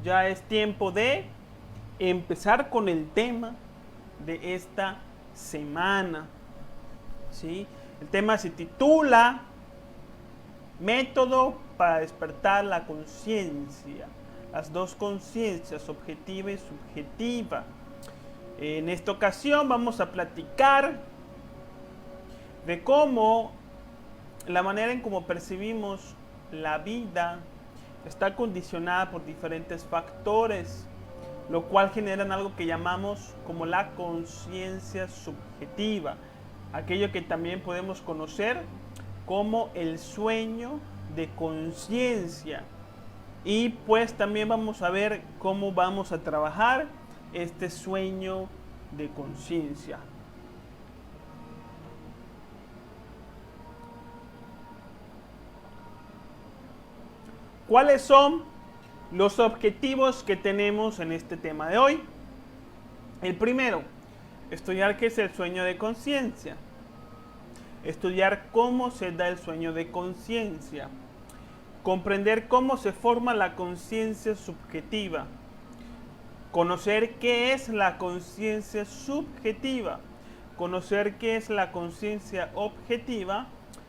ya es tiempo de empezar con el tema de esta semana. ¿Sí? El tema se titula Método para despertar la conciencia. Las dos conciencias, objetiva y subjetiva. En esta ocasión vamos a platicar de cómo la manera en cómo percibimos la vida está condicionada por diferentes factores, lo cual generan algo que llamamos como la conciencia subjetiva, aquello que también podemos conocer como el sueño de conciencia. Y pues también vamos a ver cómo vamos a trabajar este sueño de conciencia. ¿Cuáles son los objetivos que tenemos en este tema de hoy? El primero, estudiar qué es el sueño de conciencia. Estudiar cómo se da el sueño de conciencia. Comprender cómo se forma la conciencia subjetiva. Conocer qué es la conciencia subjetiva. Conocer qué es la conciencia objetiva.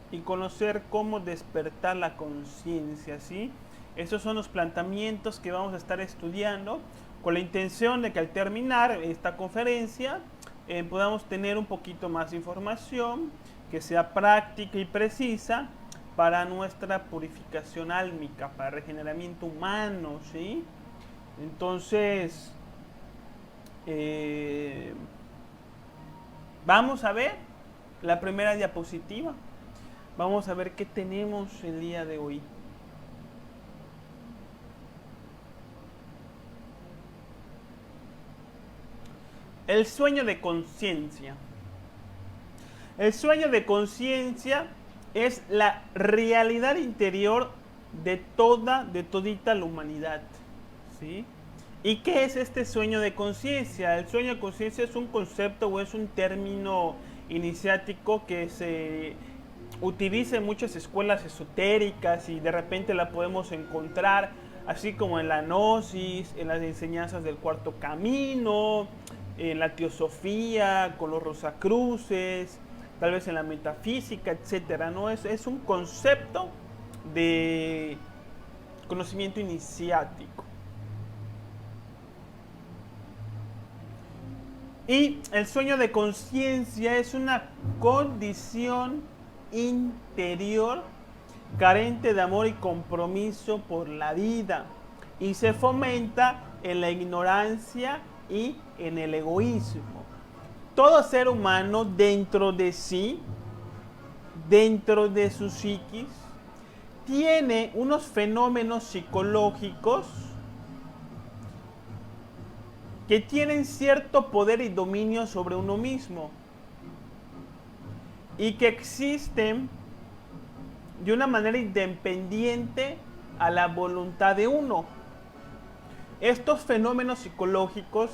Y conocer cómo despertar la conciencia, ¿sí? Esos son los planteamientos que vamos a estar estudiando con la intención de que al terminar esta conferencia podamos tener un poquito más de información que sea práctica y precisa para nuestra purificación álmica, para el regeneramiento humano, ¿sí? Entonces, vamos a ver la primera diapositiva. Vamos a ver qué tenemos el día de hoy. El sueño de conciencia. El sueño de conciencia es la realidad interior de todita la humanidad, ¿sí? ¿Y qué es este sueño de conciencia? El sueño de conciencia es un concepto o es un término iniciático que se utiliza en muchas escuelas esotéricas y de repente la podemos encontrar así como en la gnosis, en las enseñanzas del cuarto camino, en la teosofía, con los rosacruces, tal vez en la metafísica, etcétera, ¿no? Es un concepto de conocimiento iniciático. Y el sueño de conciencia es una condición interior carente de amor y compromiso por la vida y se fomenta en la ignorancia y en el egoísmo. Todo ser humano dentro de sí, dentro de su psiquis, tiene unos fenómenos psicológicos que tienen cierto poder y dominio sobre uno mismo y que existen de una manera independiente a la voluntad de uno. Estos fenómenos psicológicos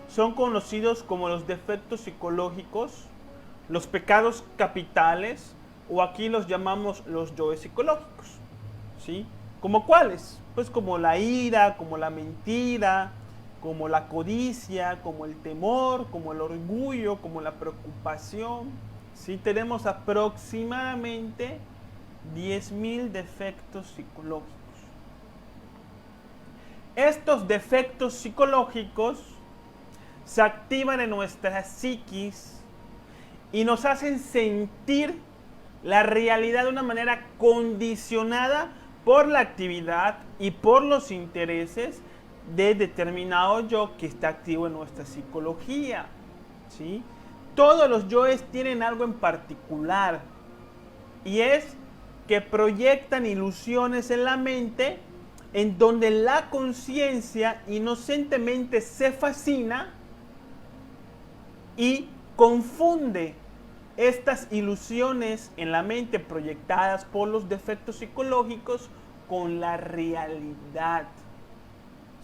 son conocidos como los defectos psicológicos, los pecados capitales, o aquí los llamamos los yoes psicológicos, ¿sí? ¿Como cuáles? Pues como la ira, como la mentira, como la codicia, como el temor, como el orgullo, como la preocupación, ¿sí? Tenemos aproximadamente 10.000 defectos psicológicos. Estos defectos psicológicos se activan en nuestra psiquis y nos hacen sentir la realidad de una manera condicionada por la actividad y por los intereses de determinado yo que está activo en nuestra psicología, ¿sí? Todos los yoes tienen algo en particular y es que proyectan ilusiones en la mente en donde la conciencia inocentemente se fascina y confunde estas ilusiones en la mente proyectadas por los defectos psicológicos con la realidad,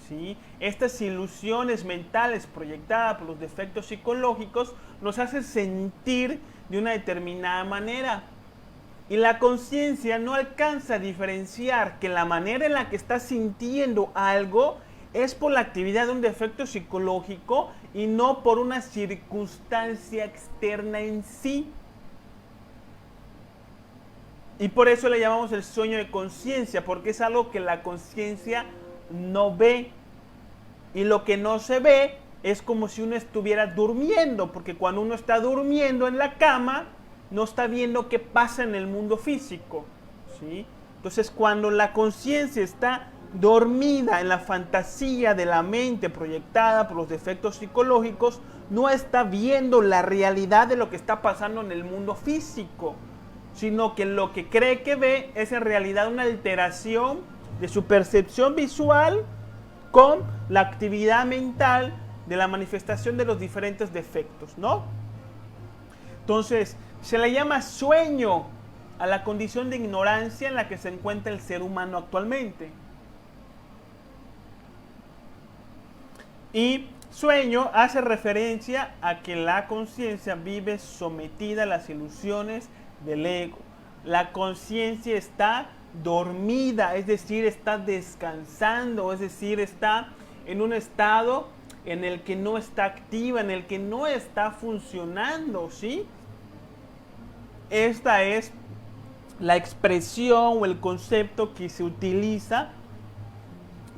¿sí? Estas ilusiones mentales proyectadas por los defectos psicológicos nos hacen sentir de una determinada manera. Y la conciencia no alcanza a diferenciar que la manera en la que está sintiendo algo es por la actividad de un defecto psicológico y no por una circunstancia externa en sí. Y por eso le llamamos el sueño de conciencia, porque es algo que la conciencia no ve. Y lo que no se ve es como si uno estuviera durmiendo, porque cuando uno está durmiendo en la cama, no está viendo qué pasa en el mundo físico, ¿sí? Entonces, cuando la conciencia está dormida en la fantasía de la mente proyectada por los defectos psicológicos, no está viendo la realidad de lo que está pasando en el mundo físico, sino que lo que cree que ve es en realidad una alteración de su percepción visual con la actividad mental de la manifestación de los diferentes defectos, ¿no? Entonces, se le llama sueño a la condición de ignorancia en la que se encuentra el ser humano actualmente. Y sueño hace referencia a que la conciencia vive sometida a las ilusiones del ego. La conciencia está dormida, es decir, está descansando, es decir, está en un estado en el que no está activa, en el que no está funcionando, ¿sí? Esta es la expresión o el concepto que se utiliza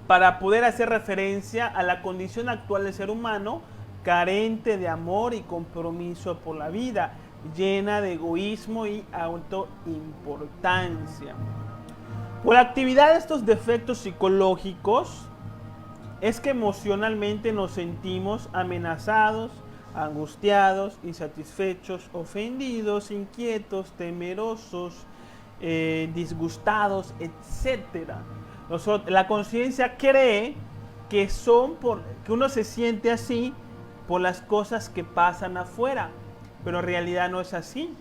para poder hacer referencia a la condición actual del ser humano, carente de amor y compromiso por la vida, llena de egoísmo y autoimportancia. Por la actividad de estos defectos psicológicos es que emocionalmente nos sentimos amenazados, angustiados, insatisfechos, ofendidos, inquietos, temerosos, disgustados, etc. La conciencia cree que que uno se siente así por las cosas que pasan afuera, pero en realidad no es así,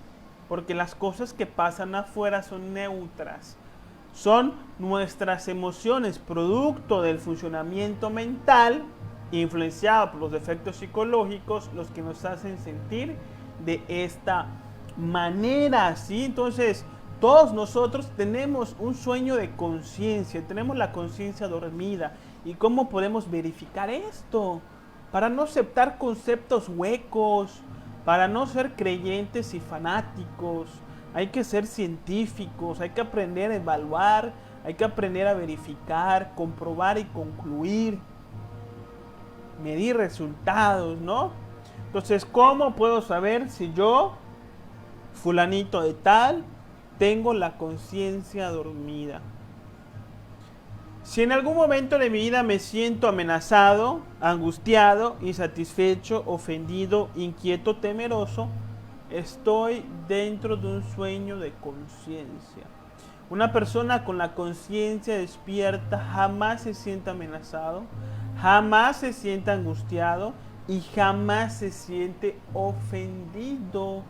porque las cosas que pasan afuera son neutras. Son nuestras emociones, producto del funcionamiento mental, influenciado por los defectos psicológicos, los que nos hacen sentir de esta manera, ¿sí? Entonces, todos nosotros tenemos un sueño de conciencia, tenemos la conciencia dormida. ¿Y cómo podemos verificar esto? Para no aceptar conceptos huecos, para no ser creyentes y fanáticos. Hay que ser científicos, hay que aprender a evaluar, hay que aprender a verificar, comprobar y concluir, medir resultados, ¿no? Entonces, ¿cómo puedo saber si yo, fulanito de tal, tengo la conciencia dormida? Si en algún momento de mi vida me siento amenazado, angustiado, insatisfecho, ofendido, inquieto, temeroso, estoy dentro de un sueño de conciencia. Una persona con la conciencia despierta jamás se siente amenazado, jamás se siente angustiado y jamás se siente ofendido.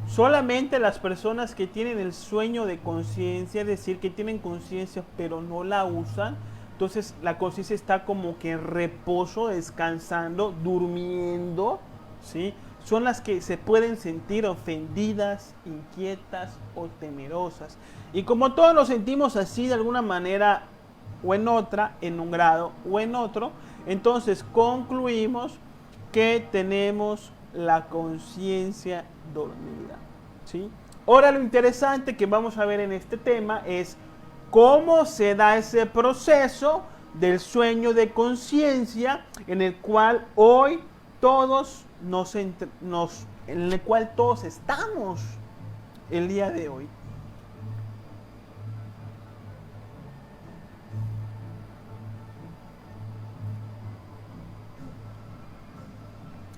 Solamente las personas que tienen el sueño de conciencia, es decir, que tienen conciencia pero no la usan, entonces la conciencia está como que en reposo, descansando, durmiendo, ¿sí? Son las que se pueden sentir ofendidas, inquietas o temerosas. Y como todos nos sentimos así de alguna manera o en otra, en un grado o en otro, entonces concluimos que tenemos la conciencia dormida, ¿sí? Ahora lo interesante que vamos a ver en este tema es cómo se da ese proceso del sueño de conciencia en el cual hoy todos en el cual todos estamos el día de hoy.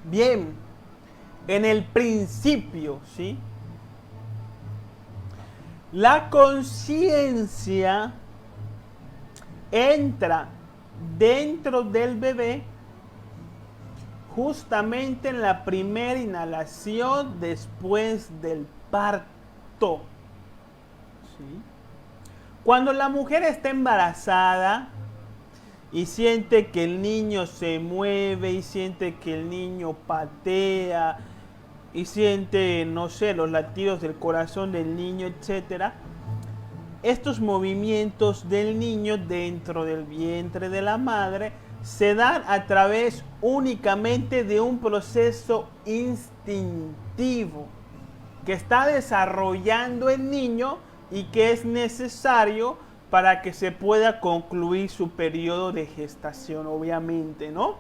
Bien, en el principio, ¿sí? La conciencia entra dentro del bebé justamente en la primera inhalación después del parto, ¿sí? Cuando la mujer está embarazada y siente que el niño se mueve y siente que el niño patea y siente, no sé, los latidos del corazón del niño, etcétera, estos movimientos del niño dentro del vientre de la madre se dan a través únicamente de un proceso instintivo que está desarrollando el niño y que es necesario para que se pueda concluir su periodo de gestación, obviamente, ¿no?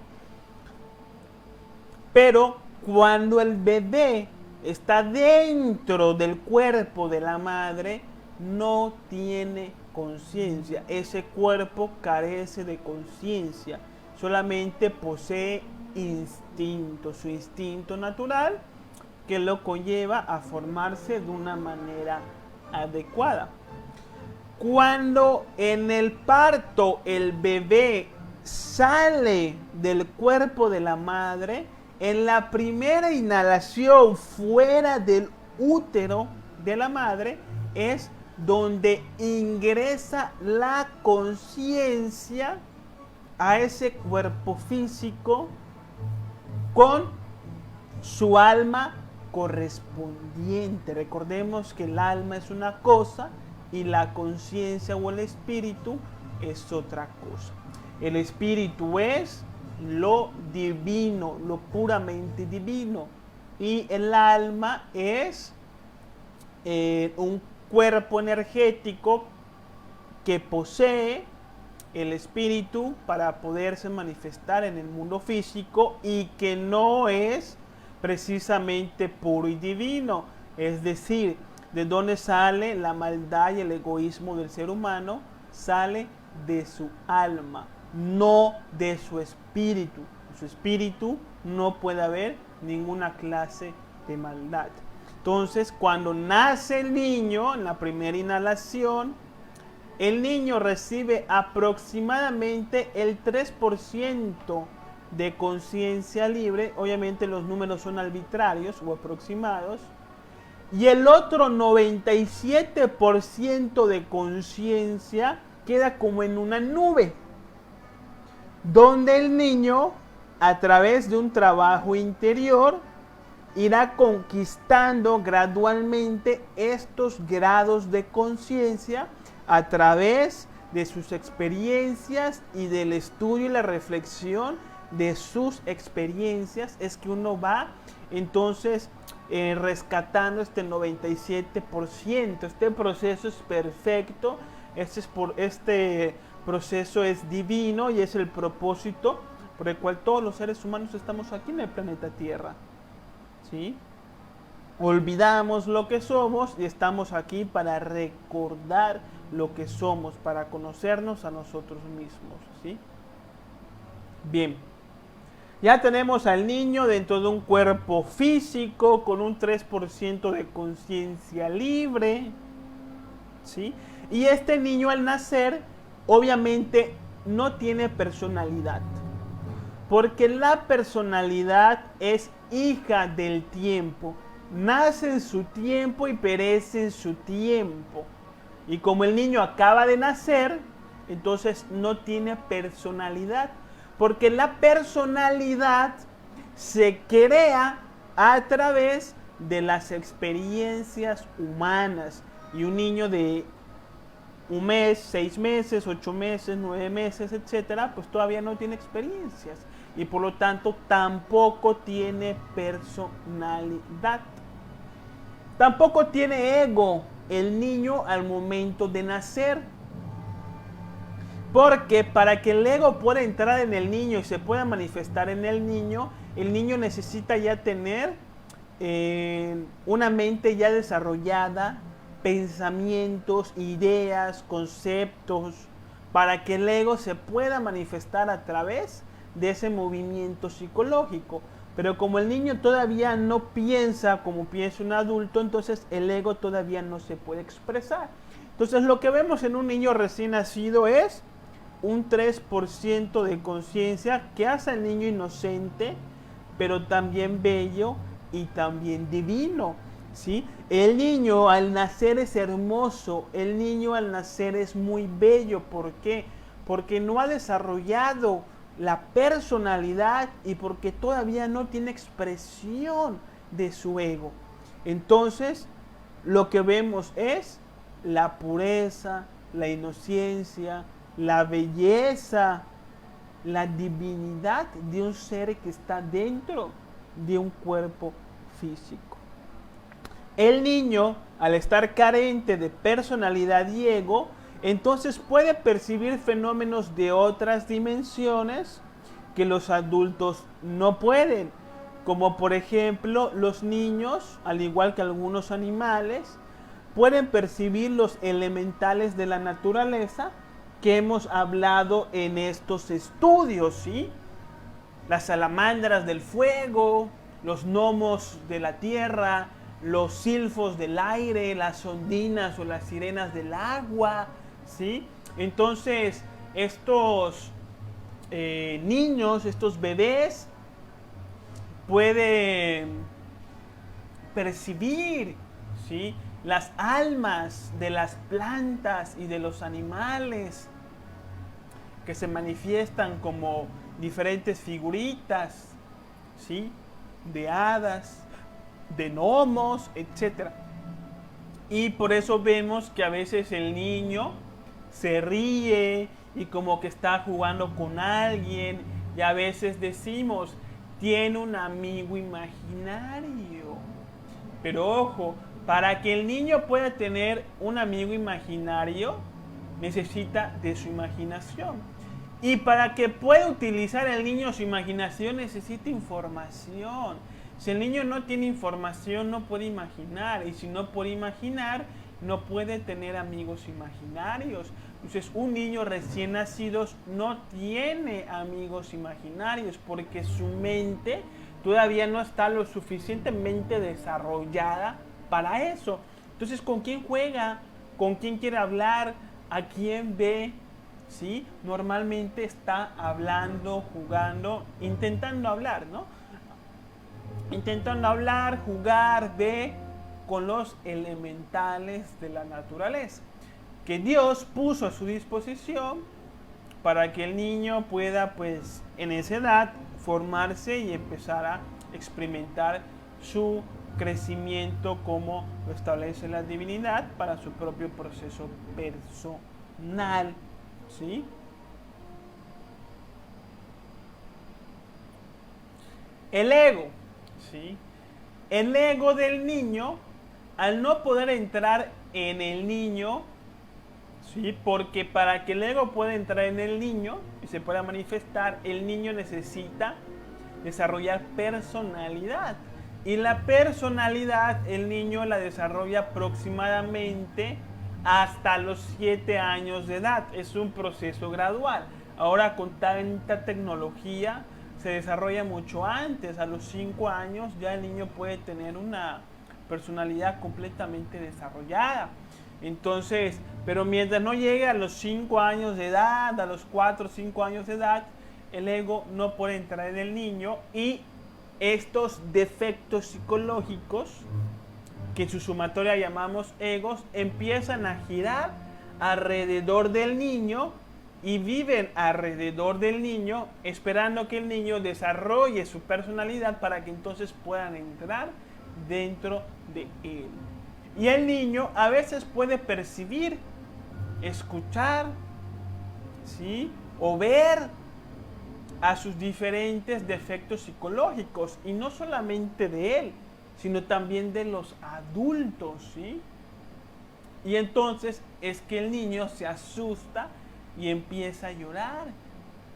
Pero cuando el bebé está dentro del cuerpo de la madre, no tiene conciencia. Ese cuerpo carece de conciencia, solamente posee instinto, su instinto natural, que lo conlleva a formarse de una manera adecuada. Cuando en el parto el bebé sale del cuerpo de la madre, en la primera inhalación fuera del útero de la madre es donde ingresa la conciencia a ese cuerpo físico con su alma correspondiente. Recordemos que el alma es una cosa y la conciencia o el espíritu es otra cosa. El espíritu es lo divino, lo puramente divino, y el alma es un cuerpo energético que posee el espíritu para poderse manifestar en el mundo físico y que no es precisamente puro y divino. Es decir, ¿de dónde sale la maldad y el egoísmo del ser humano? Sale de su alma, no de su espíritu. En su espíritu no puede haber ninguna clase de maldad. Entonces, cuando nace el niño, en la primera inhalación, el niño recibe aproximadamente el 3% de conciencia libre. Obviamente los números son arbitrarios o aproximados. Y el otro 97% de conciencia queda como en una nube, donde el niño, a través de un trabajo interior, irá conquistando gradualmente estos grados de conciencia a través de sus experiencias y del estudio y la reflexión de sus experiencias. Es que uno va entonces rescatando este 97%. Este proceso es perfecto, este proceso es divino y es el propósito por el cual todos los seres humanos estamos aquí en el planeta Tierra. ¿Sí? Olvidamos lo que somos y estamos aquí para recordar lo que somos, para conocernos a nosotros mismos. ¿Sí? Bien, ya tenemos al niño dentro de un cuerpo físico con un 3% de conciencia libre. ¿Sí? Y este niño al nacer obviamente no tiene personalidad, porque la personalidad es hija del tiempo. Nace en su tiempo y perece en su tiempo. Y como el niño acaba de nacer, entonces no tiene personalidad, porque la personalidad se crea a través de las experiencias humanas. Y un niño de un mes, 6 meses, 8 meses, 9 meses, etcétera, pues todavía no tiene experiencias y por lo tanto tampoco tiene personalidad. Tampoco tiene ego el niño al momento de nacer. Porque para que el ego pueda entrar en el niño y se pueda manifestar en el niño necesita ya tener una mente ya desarrollada, pensamientos, ideas, conceptos, para que el ego se pueda manifestar a través de ese movimiento psicológico. Pero como el niño todavía no piensa como piensa un adulto, entonces el ego todavía no se puede expresar. Entonces lo que vemos en un niño recién nacido es un 3% de conciencia que hace al niño inocente, pero también bello y también divino. ¿Sí? El niño al nacer es hermoso, el niño al nacer es muy bello. ¿Por qué? Porque no ha desarrollado la personalidad y porque todavía no tiene expresión de su ego. Entonces, lo que vemos es la pureza, la inocencia, la belleza, la divinidad de un ser que está dentro de un cuerpo físico. El niño, al estar carente de personalidad y ego, entonces puede percibir fenómenos de otras dimensiones que los adultos no pueden, como por ejemplo los niños, al igual que algunos animales, pueden percibir los elementales de la naturaleza que hemos hablado en estos estudios, ¿sí? Las salamandras del fuego, los gnomos de la tierra, los silfos del aire, las ondinas o las sirenas del agua, ¿sí? Entonces, estos niños, estos bebés, pueden percibir, ¿sí?, las almas de las plantas y de los animales que se manifiestan como diferentes figuritas, ¿sí?, de hadas, de gnomos, etc. Y por eso vemos que a veces el niño se ríe y como que está jugando con alguien, y a veces decimos, tiene un amigo imaginario. Pero ojo, para que el niño pueda tener un amigo imaginario, necesita de su imaginación. Y para que pueda utilizar el niño su imaginación, necesita información. Si el niño no tiene información, no puede imaginar. Y si no puede imaginar, no puede tener amigos imaginarios. Entonces, un niño recién nacido no tiene amigos imaginarios porque su mente todavía no está lo suficientemente desarrollada para eso. Entonces, ¿con quién juega? ¿Con quién quiere hablar? ¿A quién ve? ¿Sí? Normalmente está hablando, jugando, intentando hablar, ¿no? Intentando hablar, jugar, ve con los elementales de la naturaleza que Dios puso a su disposición para que el niño pueda, pues, en esa edad formarse y empezar a experimentar su crecimiento como lo establece la divinidad para su propio proceso personal, ¿sí? El ego, ¿sí? El ego del niño, al no poder entrar en el niño, ¿sí?, porque para que el ego pueda entrar en el niño y se pueda manifestar, el niño necesita desarrollar personalidad. Y la personalidad el niño la desarrolla aproximadamente hasta los 7 años de edad. Es un proceso gradual. Ahora con tanta tecnología se desarrolla mucho antes. A los 5 años ya el niño puede tener una personalidad completamente desarrollada. Entonces, pero mientras no llegue a los 5 años de edad, a los 4 o 5 años de edad, el ego no puede entrar en el niño y estos defectos psicológicos, que en su sumatoria llamamos egos, empiezan a girar alrededor del niño y viven alrededor del niño esperando que el niño desarrolle su personalidad para que entonces puedan entrar dentro de él. Y el niño a veces puede percibir, escuchar, ¿sí?, o ver a sus diferentes defectos psicológicos, y no solamente de él, sino también de los adultos, ¿sí? Y entonces es que el niño se asusta y empieza a llorar,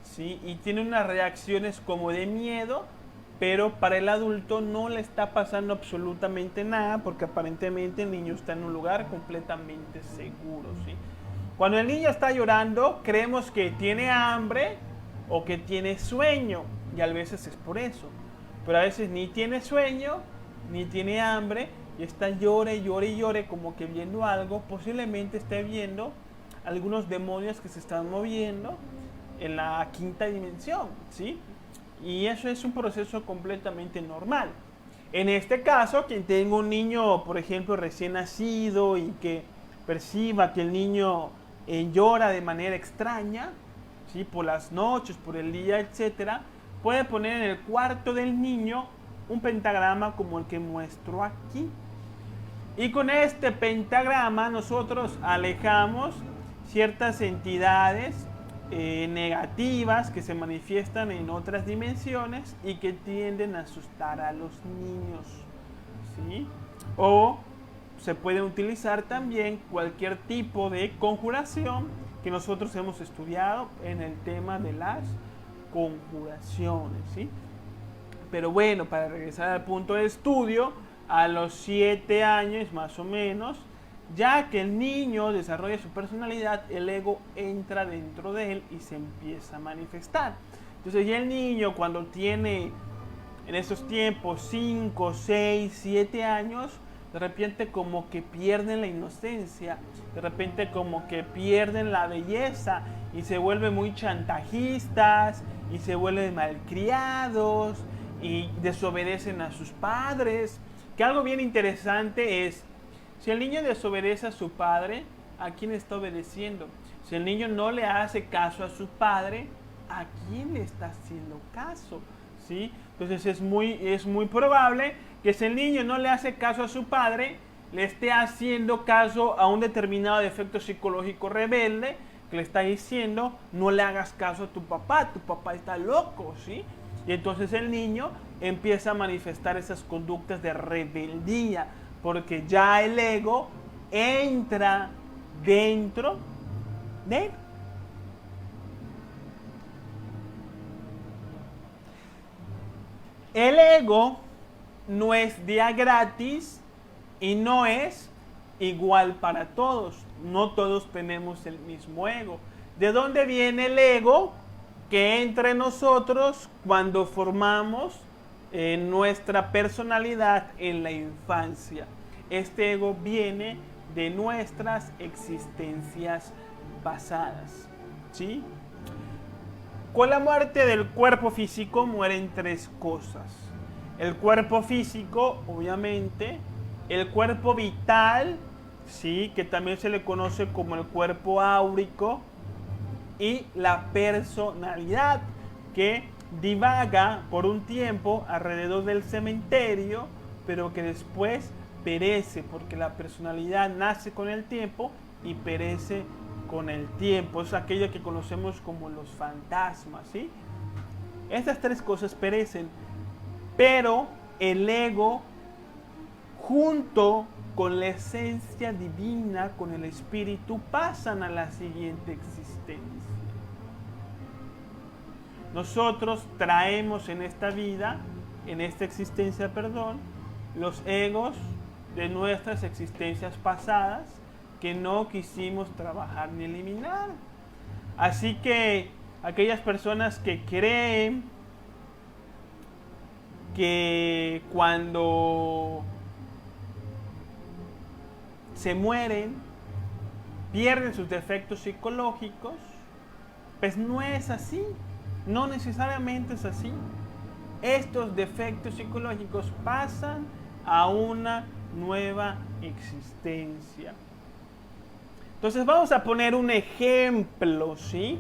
¿sí? Y tiene unas reacciones como de miedo, pero para el adulto no le está pasando absolutamente nada porque aparentemente el niño está en un lugar completamente seguro, ¿sí? Cuando el niño está llorando, creemos que tiene hambre o que tiene sueño, y a veces es por eso. Pero a veces ni tiene sueño, ni tiene hambre, y está llore, llore, llore, como que viendo algo. Posiblemente esté viendo algunos demonios que se están moviendo en la quinta dimensión, ¿sí? Y eso es un proceso completamente normal. En este caso, quien tenga un niño, por ejemplo, recién nacido y que perciba que el niño llora de manera extraña, ¿sí?, por las noches, por el día, etcétera, puede poner en el cuarto del niño un pentagrama como el que muestro aquí. Y con este pentagrama nosotros alejamos ciertas entidades negativas que se manifiestan en otras dimensiones y que tienden a asustar a los niños, ¿sí? O se puede utilizar también cualquier tipo de conjuración que nosotros hemos estudiado en el tema de las conjuraciones, ¿sí? Pero bueno, para regresar al punto de estudio, a los 7 años más o menos, ya que el niño desarrolla su personalidad, el ego entra dentro de él y se empieza a manifestar. Entonces ya el niño cuando tiene en esos tiempos 5, 6, 7 años, de repente como que pierden la inocencia, de repente como que pierden la belleza y se vuelven muy chantajistas y se vuelven malcriados y desobedecen a sus padres. Que algo bien interesante es, si el niño desobedece a su padre, ¿a quién está obedeciendo? Si el niño no le hace caso a su padre, ¿a quién le está haciendo caso? ¿Sí? Entonces es muy probable que si el niño no le hace caso a su padre, le esté haciendo caso a un determinado defecto psicológico rebelde que le está diciendo, no le hagas caso a tu papá está loco, ¿sí? Y entonces el niño empieza a manifestar esas conductas de rebeldía, porque ya el ego entra dentro de él. El ego no es día gratis y no es igual para todos. No todos tenemos el mismo ego. ¿De dónde viene el ego? Que entra en nosotros cuando formamos nuestra personalidad en la infancia. Este ego viene de nuestras existencias pasadas, ¿sí? Con la muerte del cuerpo físico mueren 3 cosas. El cuerpo físico, obviamente, el cuerpo vital, ¿sí? Que también se le conoce como el cuerpo áurico, y la personalidad, que divaga por un tiempo alrededor del cementerio, pero que después perece, porque la personalidad nace con el tiempo y perece con el tiempo. Es aquello que conocemos como los fantasmas, ¿sí? Estas 3 cosas perecen, pero el ego, junto con la esencia divina, con el espíritu, pasan a la siguiente existencia. Nosotros traemos en esta vida, en esta existencia, los egos de nuestras existencias pasadas que no quisimos trabajar ni eliminar. Así que aquellas personas que creen que cuando se mueren pierden sus defectos psicológicos, pues no es así. No necesariamente es así. Estos defectos psicológicos pasan a una nueva existencia. Entonces vamos a poner un ejemplo, ¿sí?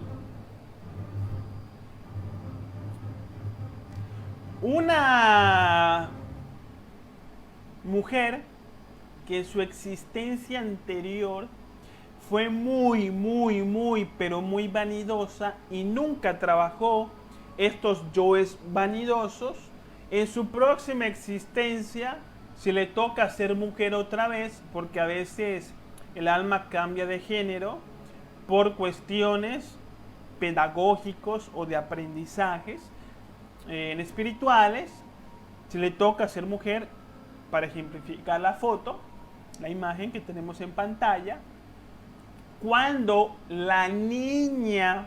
Una mujer que en su existencia anterior fue pero muy vanidosa y nunca trabajó estos yoes vanidosos, en su próxima existencia, si le toca ser mujer otra vez, porque a veces el alma cambia de género por cuestiones pedagógicos o de aprendizajes espirituales, si le toca ser mujer, para ejemplificar la foto, la imagen que tenemos en pantalla, cuando la niña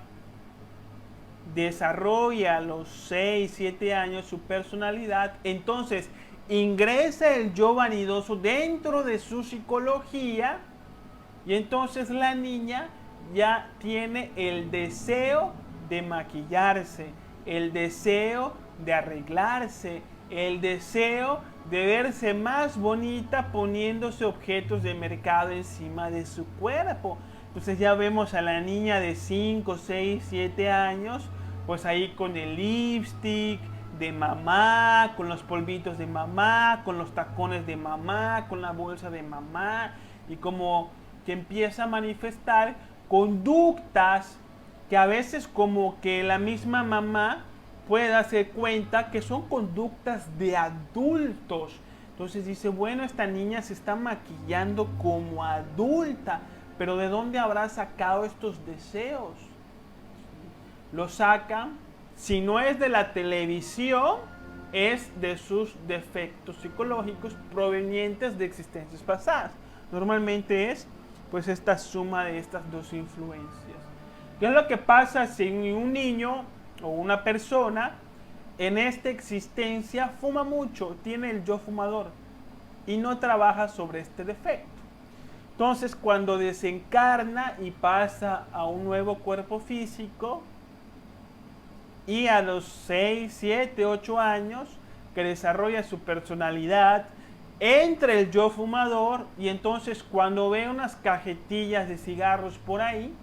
desarrolla a los 6, 7 años su personalidad, entonces ingresa el yo vanidoso dentro de su psicología y entonces la niña ya tiene el deseo de maquillarse, el deseo de arreglarse, el deseo de verse más bonita poniéndose objetos de mercado encima de su cuerpo. Entonces ya vemos a la niña de 5, 6, 7 años, pues ahí con el lipstick, de mamá, con los polvitos de mamá, con los tacones de mamá, con la bolsa de mamá, y como que empieza a manifestar conductas que a veces como que la misma mamá puede darse cuenta que son conductas de adultos. Entonces dice, bueno, esta niña se está maquillando como adulta, pero ¿de dónde habrá sacado estos deseos? Lo saca, si no es de la televisión, es de sus defectos psicológicos provenientes de existencias pasadas. Normalmente es pues esta suma de estas dos influencias. ¿Qué es lo que pasa si un niño o una persona en esta existencia fuma mucho, tiene el yo fumador y no trabaja sobre este defecto? Entonces, cuando desencarna y pasa a un nuevo cuerpo físico, y a los 6, 7, 8 años que desarrolla su personalidad, entra el yo fumador, y entonces cuando ve unas cajetillas de cigarros por ahí,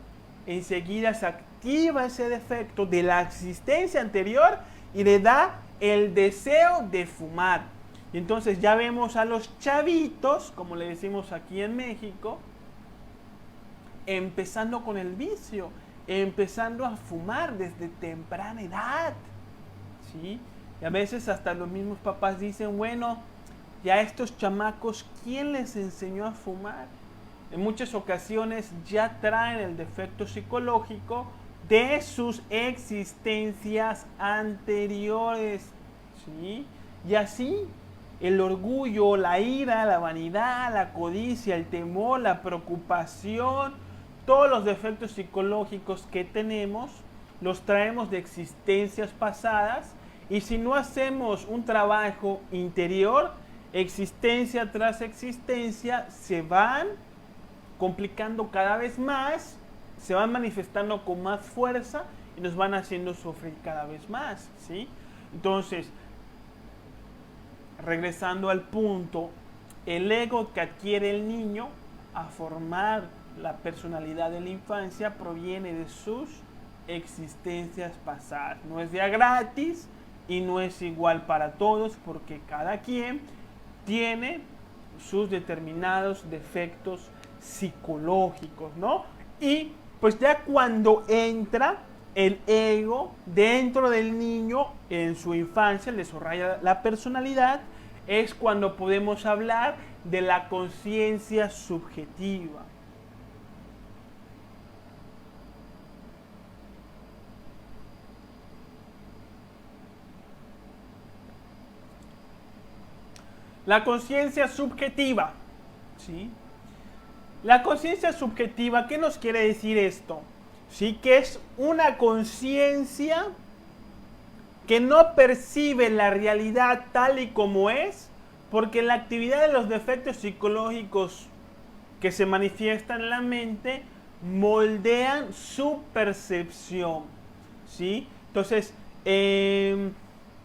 enseguida se activa ese defecto de la existencia anterior y le da el deseo de fumar. Y entonces ya vemos a los chavitos, como le decimos aquí en México, empezando con el vicio, empezando a fumar desde temprana edad, ¿sí? Y a veces hasta los mismos papás dicen, bueno, ya estos chamacos, ¿quién les enseñó a fumar? En muchas ocasiones ya traen el defecto psicológico de sus existencias anteriores, ¿sí? Y así el orgullo, la ira, la vanidad, la codicia, el temor, la preocupación, todos los defectos psicológicos que tenemos los traemos de existencias pasadas, y si no hacemos un trabajo interior, existencia tras existencia se van complicando cada vez más, se van manifestando con más fuerza y nos van haciendo sufrir cada vez más, ¿sí? Entonces, regresando al punto, el ego que adquiere el niño a formar la personalidad de la infancia proviene de sus existencias pasadas. No es día gratis y no es igual para todos, porque cada quien tiene sus determinados defectos psicológicos, ¿no? Y pues ya cuando entra el ego dentro del niño en su infancia, le desarrolla la personalidad, es cuando podemos hablar de la conciencia subjetiva. La conciencia subjetiva, ¿sí? La conciencia subjetiva, ¿qué nos quiere decir esto? Sí, que es una conciencia que no percibe la realidad tal y como es, porque la actividad de los defectos psicológicos que se manifiestan en la mente moldean su percepción, ¿sí? Entonces,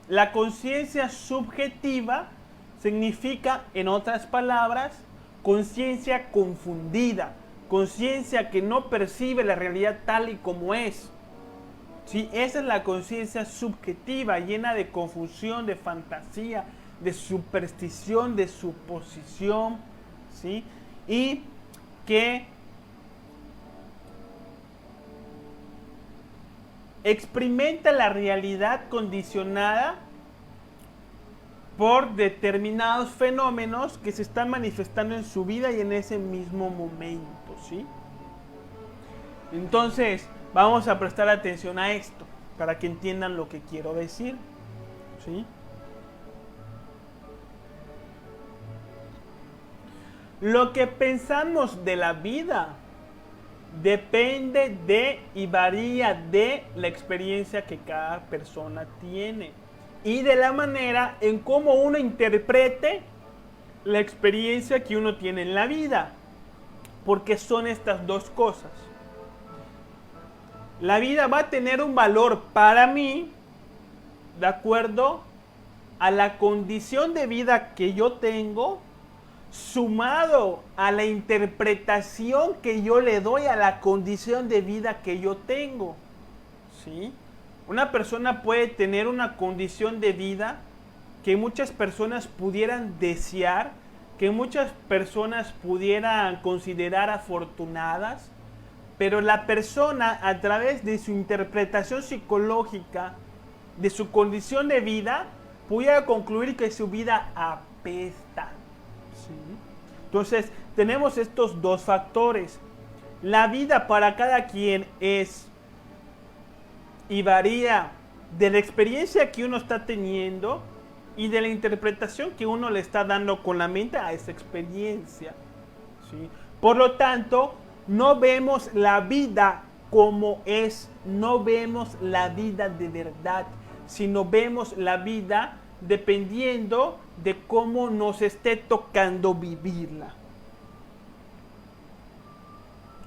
la conciencia subjetiva significa, en otras palabras, conciencia confundida, conciencia que no percibe la realidad tal y como es. ¿Sí? Esa es la conciencia subjetiva, llena de confusión, de fantasía, de superstición, de suposición, ¿sí? Y que experimenta la realidad condicionada por determinados fenómenos que se están manifestando en su vida y en ese mismo momento, ¿sí? Entonces, vamos a prestar atención a esto para que entiendan lo que quiero decir, ¿sí? Lo que pensamos de la vida depende de y varía de la experiencia que cada persona tiene y de la manera en cómo uno interprete la experiencia que uno tiene en la vida, porque son estas dos cosas. La vida va a tener un valor para mí de acuerdo a la condición de vida que yo tengo, sumado a la interpretación que yo le doy a la condición de vida que yo tengo, ¿sí? Una persona puede tener una condición de vida que muchas personas pudieran desear, que muchas personas pudieran considerar afortunadas, pero la persona, a través de su interpretación psicológica de su condición de vida, pudiera concluir que su vida apesta. ¿Sí? Entonces, tenemos estos dos factores. La vida para cada quien es y varía de la experiencia que uno está teniendo y de la interpretación que uno le está dando con la mente a esa experiencia. ¿Sí? Por lo tanto, no vemos la vida como es, no vemos la vida de verdad, sino vemos la vida dependiendo de cómo nos esté tocando vivirla.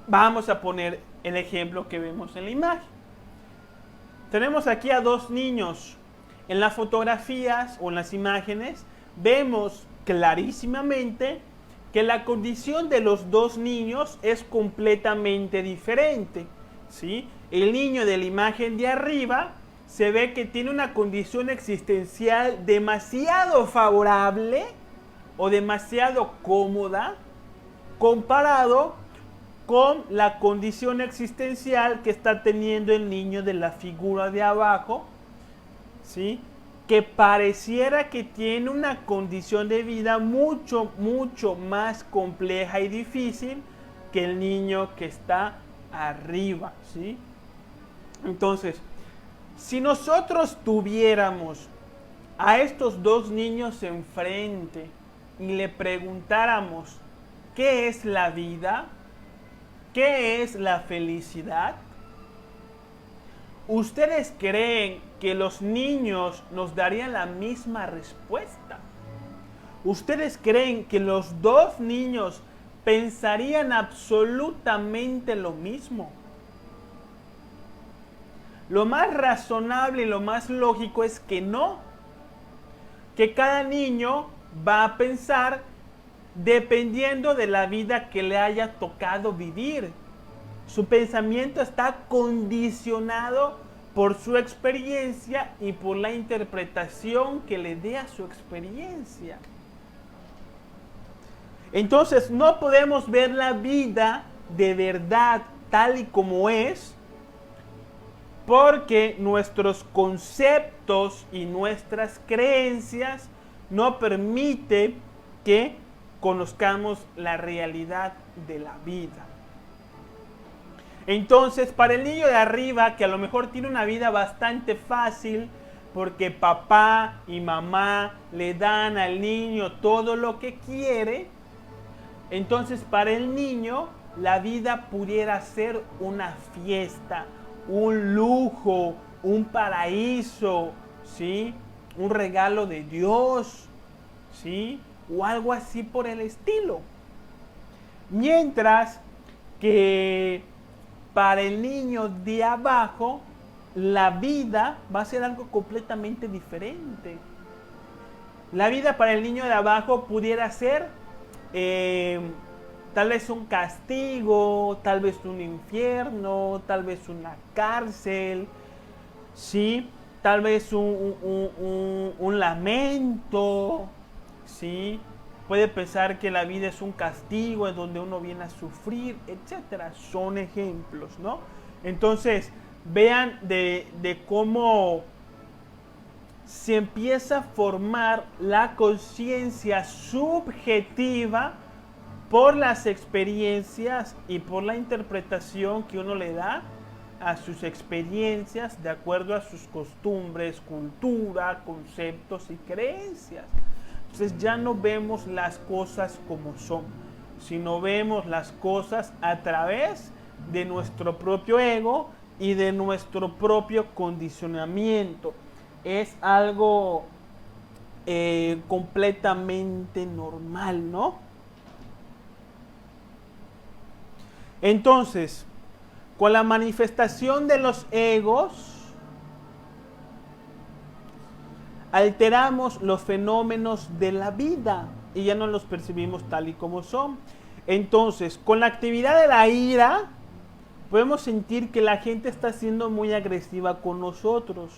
Vamos a poner el ejemplo que vemos en la imagen. Tenemos aquí a dos niños. En las fotografías o en las imágenes vemos clarísimamente que la condición de los dos niños es completamente diferente. ¿Sí? El niño de la imagen de arriba se ve que tiene una condición existencial demasiado favorable o demasiado cómoda comparado con la condición existencial que está teniendo el niño de la figura de abajo, ¿sí? Que pareciera que tiene una condición de vida mucho más compleja y difícil que el niño que está arriba, ¿sí? Entonces, si nosotros tuviéramos a estos dos niños enfrente y le preguntáramos ¿qué es la vida? ¿Qué es la felicidad? ¿Ustedes creen que los niños nos darían la misma respuesta? ¿Ustedes creen que los dos niños pensarían absolutamente lo mismo? Lo más razonable y lo más lógico es que no. Que cada niño va a pensar dependiendo de la vida que le haya tocado vivir. Su pensamiento está condicionado por su experiencia y por la interpretación que le dé a su experiencia. Entonces, no podemos ver la vida de verdad tal y como es, porque nuestros conceptos y nuestras creencias no permiten que conozcamos la realidad de la vida. Entonces, para el niño de arriba, que a lo mejor tiene una vida bastante fácil, porque papá y mamá le dan al niño todo lo que quiere, entonces para el niño la vida pudiera ser una fiesta, un lujo, un paraíso, ¿sí? Un regalo de Dios, ¿sí? O algo así por el estilo. Mientras que para el niño de abajo, la vida va a ser algo completamente diferente. La vida para el niño de abajo pudiera ser tal vez un castigo, tal vez un infierno, tal vez una cárcel, ¿sí? Tal vez un lamento, ¿sí? Puede pensar que la vida es un castigo en donde uno viene a sufrir, etcétera. Son ejemplos, ¿no? Entonces, vean de cómo se empieza a formar la conciencia subjetiva por las experiencias y por la interpretación que uno le da a sus experiencias de acuerdo a sus costumbres, cultura, conceptos y creencias. Entonces ya no vemos las cosas como son, sino vemos las cosas a través de nuestro propio ego y de nuestro propio condicionamiento. Es algo completamente normal, ¿no? Entonces, con la manifestación de los egos, alteramos los fenómenos de la vida y ya no los percibimos tal y como son. Entonces, con la actividad de la ira, Podemos sentir que la gente está siendo muy agresiva con nosotros,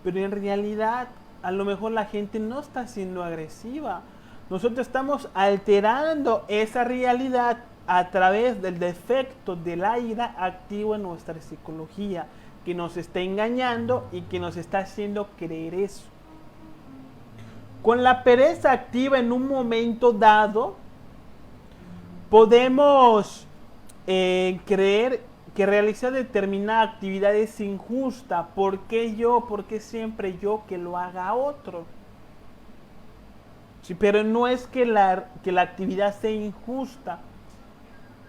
pero en realidad a lo mejor la gente no está siendo agresiva. Nosotros estamos alterando esa realidad a través del defecto de la ira activo en nuestra psicología, que nos está engañando y que nos está haciendo creer eso. Con la pereza activa en un momento dado, podemos creer que realizar determinada actividad es injusta. ¿Por qué yo? ¿Por qué siempre yo que lo haga otro? Sí, pero no es que la actividad sea injusta.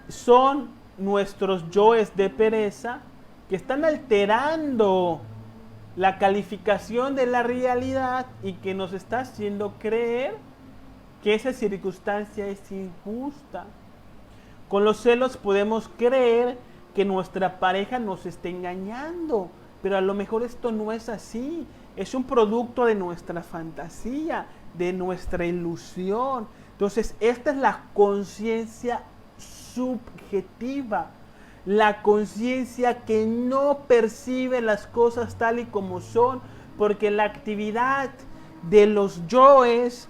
Son nuestros yoes de pereza que están alterando la calificación de la realidad y que nos está haciendo creer que esa circunstancia es injusta. Con los celos podemos creer que nuestra pareja nos está engañando, pero a lo mejor esto no es así. Es un producto de nuestra fantasía, de nuestra ilusión. Entonces, esta es la conciencia subjetiva, la conciencia que no percibe las cosas tal y como son, porque la actividad de los yoes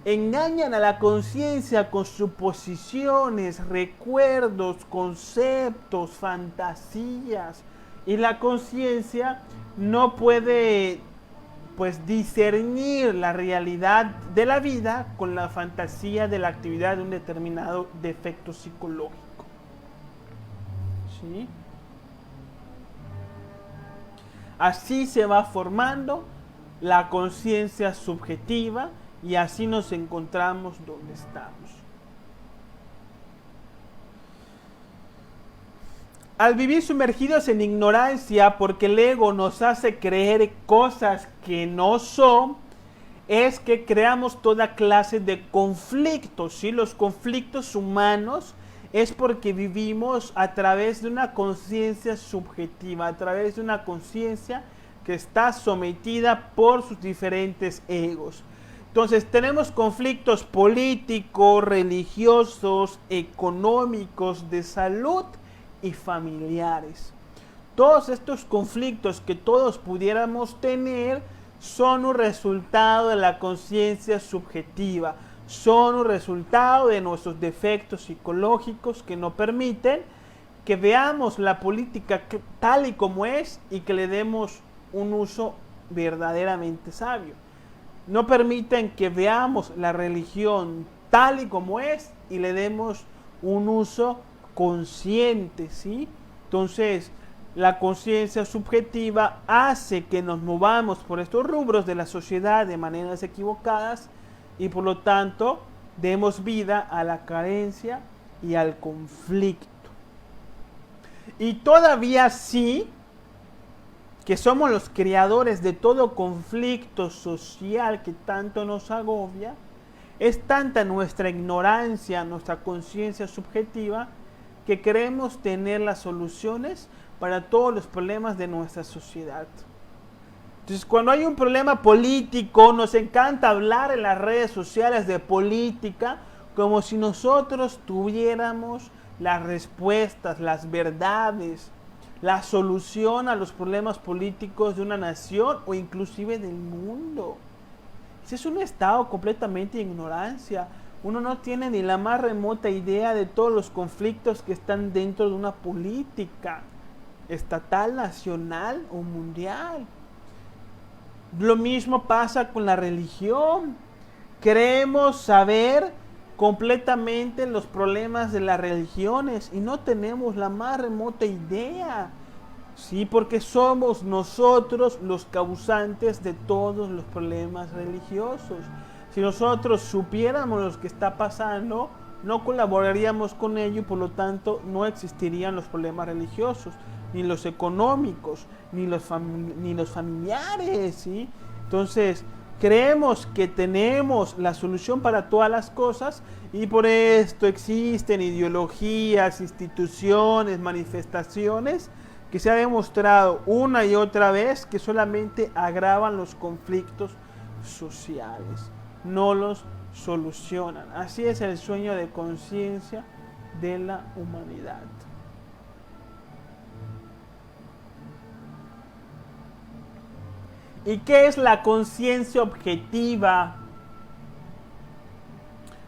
engañan a la conciencia con suposiciones, recuerdos, conceptos, fantasías, y la conciencia no puede discernir la realidad de la vida con la fantasía de la actividad de un determinado defecto psicológico. ¿Sí? Así se va formando la conciencia subjetiva y así nos encontramos donde estamos. Al vivir sumergidos en ignorancia, porque el ego nos hace creer cosas que no son, es que creamos toda clase de conflictos. ¿Sí? Los conflictos humanos es porque vivimos a través de una conciencia subjetiva, a través de una conciencia que está sometida por sus diferentes egos. Entonces tenemos conflictos políticos, religiosos, económicos, de salud y familiares. Todos estos conflictos que todos pudiéramos tener son un resultado de la conciencia subjetiva, son un resultado de nuestros defectos psicológicos que no permiten que veamos la política tal y como es y que le demos un uso verdaderamente sabio. No permiten que veamos la religión tal y como es y le demos un uso consciente, ¿sí? Entonces, la conciencia subjetiva hace que nos movamos por estos rubros de la sociedad de maneras equivocadas y por lo tanto demos vida a la carencia y al conflicto. Y todavía sí, que somos los creadores de todo conflicto social que tanto nos agobia, es tanta nuestra ignorancia, nuestra conciencia subjetiva, que queremos tener las soluciones para todos los problemas de nuestra sociedad. Entonces, cuando hay un problema político, nos encanta hablar en las redes sociales de política, como si nosotros tuviéramos las respuestas, las verdades, la solución a los problemas políticos de una nación o inclusive del mundo. Ese es un estado completamente de ignorancia. Uno no tiene ni la más remota idea de todos los conflictos que están dentro de una política estatal, nacional o mundial. Lo mismo pasa con la religión. Queremos saber completamente los problemas de las religiones y no tenemos la más remota idea. Sí, porque somos nosotros los causantes de todos los problemas religiosos. Si nosotros supiéramos lo que está pasando, no colaboraríamos con ello y por lo tanto no existirían los problemas religiosos, ni los económicos, ni los familiares, ¿sí? Entonces, creemos que tenemos la solución para todas las cosas y por esto existen ideologías, instituciones, manifestaciones que se ha demostrado una y otra vez que solamente agravan los conflictos sociales, no los solucionan. Así es el sueño de conciencia de la humanidad. ¿Y qué es la conciencia objetiva?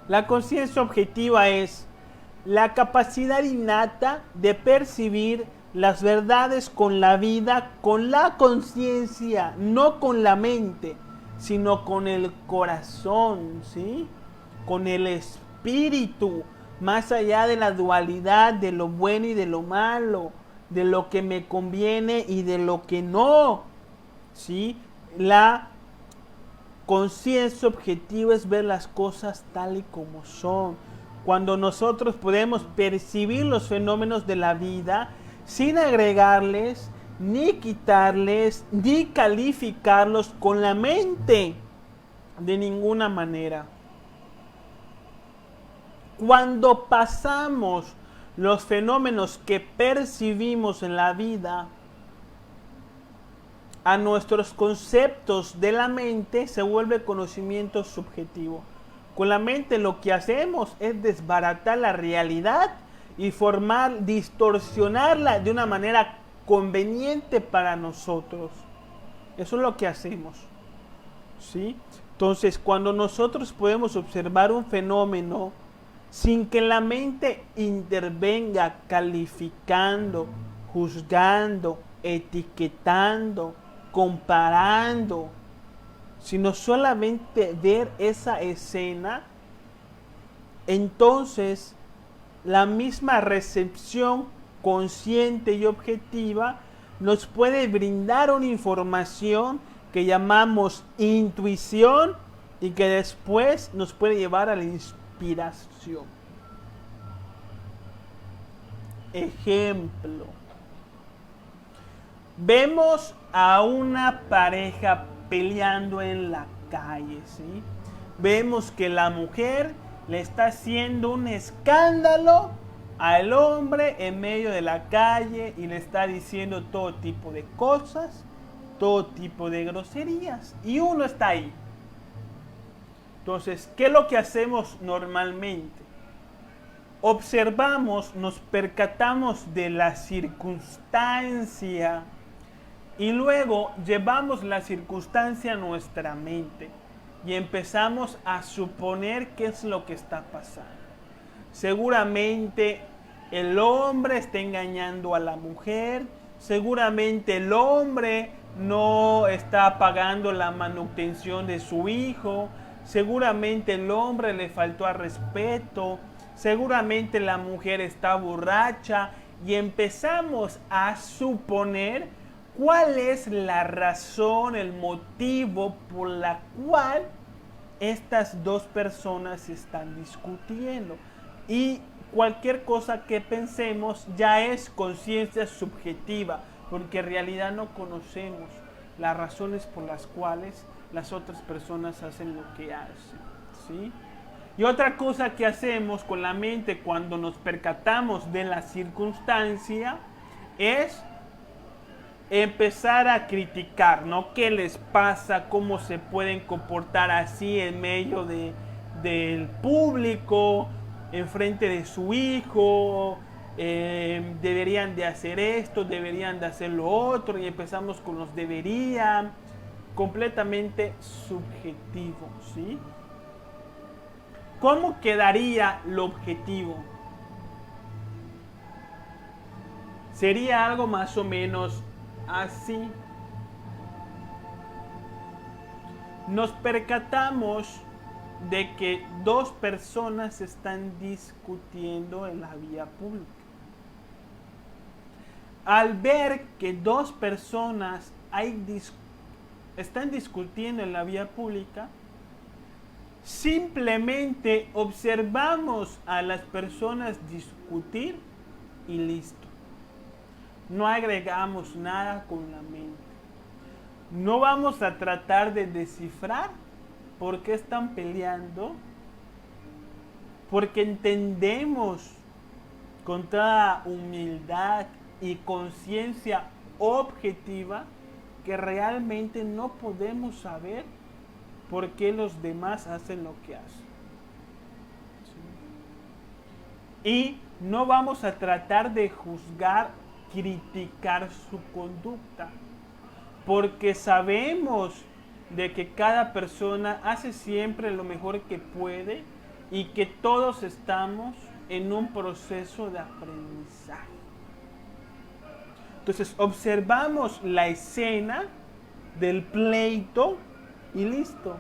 La conciencia objetiva es la capacidad innata de percibir las verdades con la vida, con la conciencia, no con la mente, sino con el corazón, ¿sí? Con el espíritu, más allá de la dualidad, de lo bueno y de lo malo, de lo que me conviene y de lo que no, ¿sí? La conciencia objetiva es ver las cosas tal y como son. Cuando nosotros podemos percibir los fenómenos de la vida sin agregarles, ni quitarles, ni calificarlos con la mente, de ninguna manera. Cuando pasamos los fenómenos que percibimos en la vida a nuestros conceptos de la mente, se vuelve conocimiento subjetivo. Con la mente lo que hacemos es desbaratar la realidad y distorsionarla de una manera conveniente para nosotros. Eso es lo que hacemos, ¿sí? Entonces, cuando nosotros podemos observar un fenómeno sin que la mente intervenga calificando, juzgando, etiquetando, comparando, sino solamente ver esa escena, entonces la misma recepción consciente y objetiva nos puede brindar una información que llamamos intuición y que después nos puede llevar a la inspiración. Ejemplo. Vemos a una pareja peleando en la calle, ¿sí? Vemos que la mujer le está haciendo un escándalo al hombre en medio de la calle y le está diciendo todo tipo de cosas, todo tipo de groserías, y uno está ahí. Entonces, ¿qué es lo que hacemos normalmente? Observamos, nos percatamos de la circunstancia y luego llevamos la circunstancia a nuestra mente y empezamos a suponer qué es lo que está pasando. Seguramente el hombre está engañando a la mujer, seguramente el hombre no está pagando la manutención de su hijo, seguramente el hombre le faltó al respeto, seguramente la mujer está borracha y empezamos a suponer cuál es la razón, el motivo por la cual estas dos personas están discutiendo. Y cualquier cosa que pensemos ya es conciencia subjetiva, porque en realidad no conocemos las razones por las cuales las otras personas hacen lo que hacen, ¿sí? Y otra cosa que hacemos con la mente cuando nos percatamos de la circunstancia es empezar a criticar, ¿no? ¿Qué les pasa? ¿Cómo se pueden comportar así en medio del público, enfrente de su hijo? Deberían de hacer esto, deberían de hacer lo otro, y empezamos con los deberían, completamente subjetivo, ¿sí? ¿Cómo quedaría lo objetivo? Sería algo más o menos así. Nos percatamos de que dos personas están discutiendo en la vía pública. Al ver que dos personas están discutiendo en la vía pública, simplemente observamos a las personas discutir y listo. No agregamos nada con la mente. No vamos a tratar de descifrar por qué están peleando, porque entendemos con toda humildad y conciencia objetiva que realmente no podemos saber por qué los demás hacen lo que hacen. ¿Sí? Y no vamos a tratar de juzgar, criticar su conducta. porque sabemos de que cada persona hace siempre lo mejor que puede y que todos estamos en un proceso de aprendizaje. Entonces observamos la escena del pleito y listo.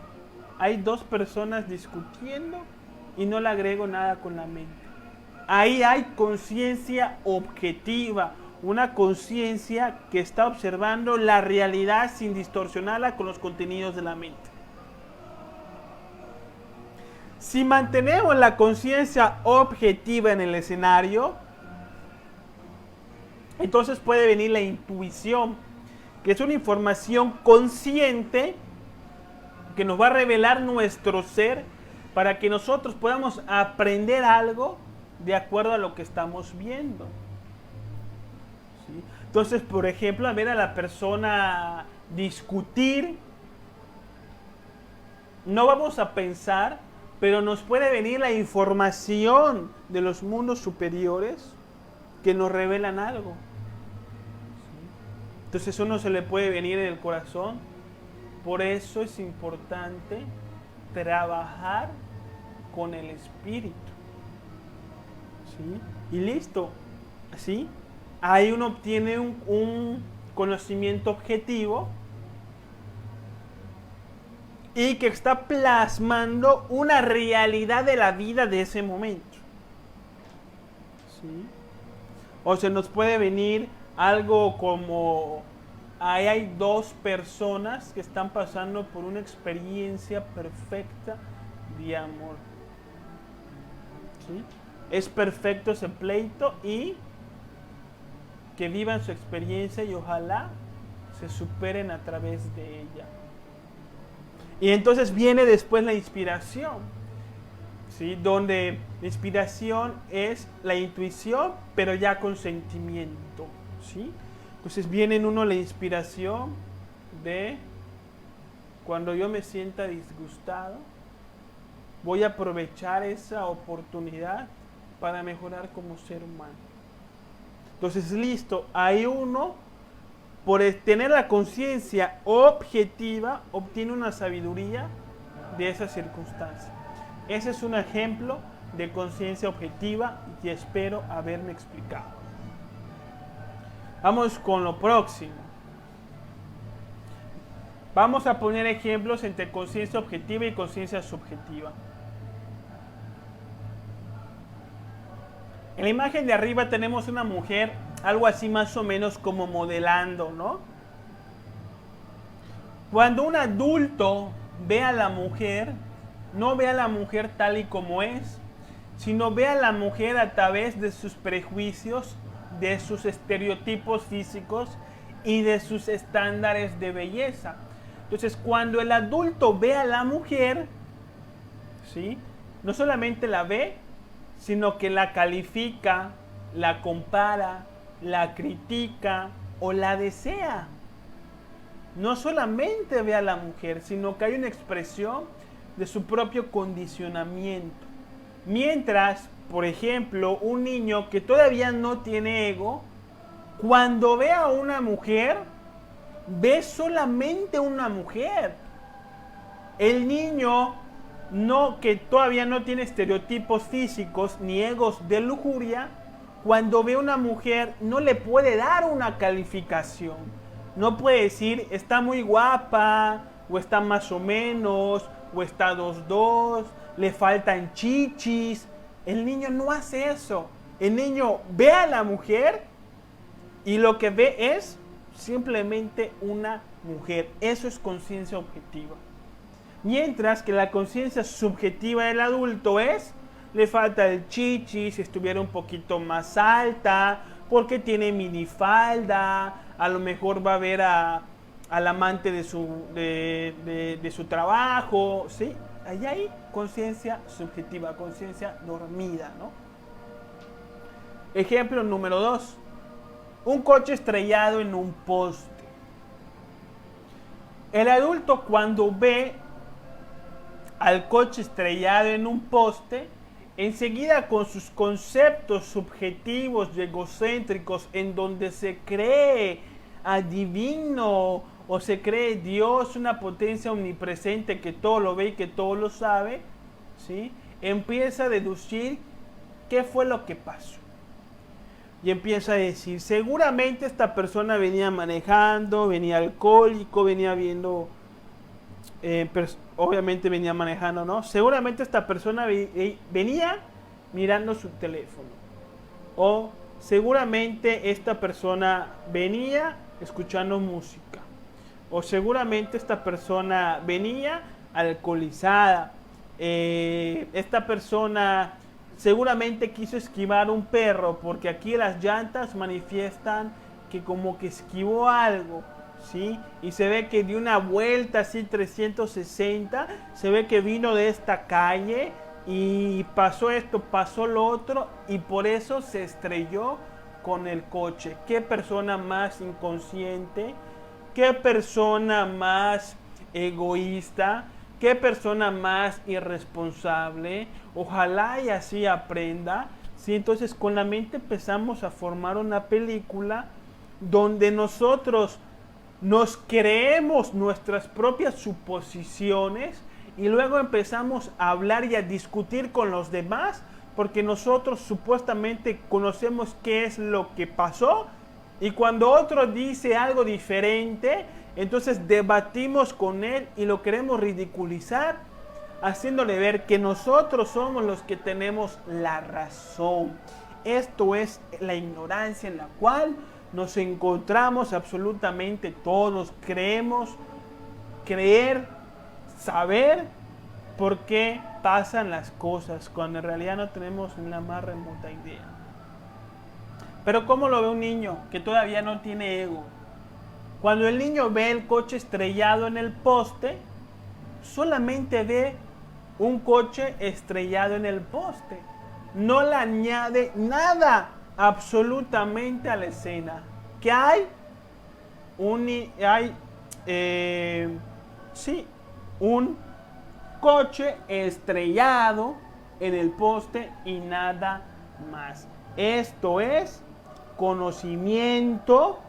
Hay dos personas discutiendo y no le agrego nada con la mente. Ahí hay conciencia objetiva, una conciencia que está observando la realidad sin distorsionarla con los contenidos de la mente. Si mantenemos la conciencia objetiva en el escenario, entonces puede venir la intuición, que es una información consciente que nos va a revelar nuestro ser para que nosotros podamos aprender algo de acuerdo a lo que estamos viendo. ¿Sí? Entonces, por ejemplo, a ver a la persona discutir, no vamos a pensar, pero nos puede venir la información de los mundos superiores que nos revelan algo. ¿Sí? Entonces eso no se le puede venir en el corazón. Por eso es importante trabajar con el espíritu. ¿Sí? Y listo. ¿Sí? Ahí uno obtiene un conocimiento objetivo y que está plasmando una realidad de la vida de ese momento. ¿Sí? O se nos puede venir algo como, ahí hay dos personas que están pasando por una experiencia perfecta de amor. ¿Sí? Es perfecto ese pleito y que vivan su experiencia y ojalá se superen a través de ella. Y entonces viene después la inspiración, ¿sí? Donde la inspiración es la intuición, pero ya con sentimiento, ¿sí? Entonces viene en uno la inspiración de cuando yo me sienta disgustado, voy a aprovechar esa oportunidad para mejorar como ser humano. Entonces, listo, ahí uno, por tener la conciencia objetiva, obtiene una sabiduría de esa circunstancia. Ese es un ejemplo de conciencia objetiva y espero haberme explicado. Vamos con lo próximo. Vamos a poner ejemplos entre conciencia objetiva y conciencia subjetiva. En la imagen de arriba tenemos una mujer, algo así más o menos como modelando, ¿no? Cuando un adulto ve a la mujer, no ve a la mujer tal y como es, sino ve a la mujer a través de sus prejuicios, de sus estereotipos físicos y de sus estándares de belleza. Entonces, cuando el adulto ve a la mujer, ¿sí? No solamente la ve, sino que la califica, la compara, la critica o la desea. No solamente ve a la mujer, sino que hay una expresión de su propio condicionamiento. Mientras, por ejemplo, un niño que todavía no tiene ego, cuando ve a una mujer, ve solamente una mujer. El niño que todavía no tiene estereotipos físicos ni egos de lujuria, cuando ve a una mujer no le puede dar una calificación. No puede decir está muy guapa, o está más o menos, o está 2-2, le faltan chichis. El niño no hace eso. El niño ve a la mujer y lo que ve es simplemente una mujer. Eso es conciencia objetiva. Mientras que la conciencia subjetiva del adulto es, le falta el chichi, si estuviera un poquito más alta, porque tiene minifalda, a lo mejor va a ver al amante de su trabajo, ¿sí? Allá hay conciencia subjetiva, conciencia dormida, ¿no? Ejemplo número 2. Un coche estrellado en un poste. El adulto cuando ve al coche estrellado en un poste, enseguida con sus conceptos subjetivos y egocéntricos en donde se cree adivino o se cree Dios, una potencia omnipresente que todo lo ve y que todo lo sabe, ¿sí? Empieza a deducir qué fue lo que pasó. Y empieza a decir, seguramente esta persona venía manejando, venía alcohólico, venía viendo, obviamente venía manejando, ¿no? Seguramente esta persona venía mirando su teléfono. O seguramente esta persona venía escuchando música. O seguramente esta persona venía alcoholizada. Esta persona seguramente quiso esquivar un perro, porque aquí las llantas manifiestan que como que esquivó algo, ¿sí? Y se ve que dio una vuelta así 360, se ve que vino de esta calle y pasó esto, pasó lo otro, y por eso se estrelló con el coche. Qué persona más inconsciente, qué persona más egoísta, qué persona más irresponsable. Ojalá y así aprenda. ¿Sí? Entonces con la mente empezamos a formar una película donde nosotros nos creemos nuestras propias suposiciones y luego empezamos a hablar y a discutir con los demás porque nosotros supuestamente conocemos qué es lo que pasó, y cuando otro dice algo diferente, entonces debatimos con él y lo queremos ridiculizar, haciéndole ver que nosotros somos los que tenemos la razón. Esto es la ignorancia en la cual nos encontramos absolutamente todos. Creemos, creer, saber por qué pasan las cosas, cuando en realidad no tenemos la más remota idea. Pero ¿cómo lo ve un niño que todavía no tiene ego? Cuando el niño ve el coche estrellado en el poste, solamente ve un coche estrellado en el poste. No le añade nada absolutamente a la escena. ¿Qué hay? Un coche estrellado en el poste y nada más. Esto es conocimiento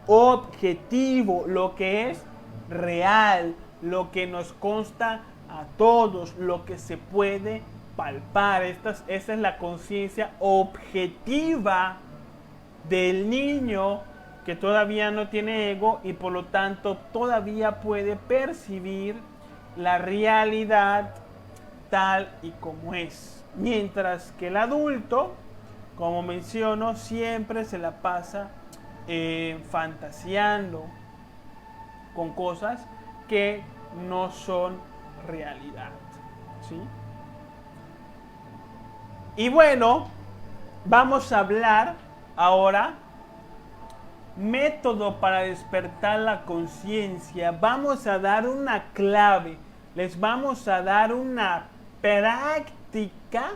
objetivo, lo que es real, lo que nos consta a todos, lo que se puede palpar. Esa es la conciencia objetiva del niño que todavía no tiene ego y por lo tanto todavía puede percibir la realidad tal y como es. Mientras que el adulto, como menciono, siempre se la pasa fantaseando con cosas que no son realidad, ¿sí? Y bueno, vamos a hablar ahora método para despertar la conciencia. Vamos a dar una clave, les vamos a dar una práctica,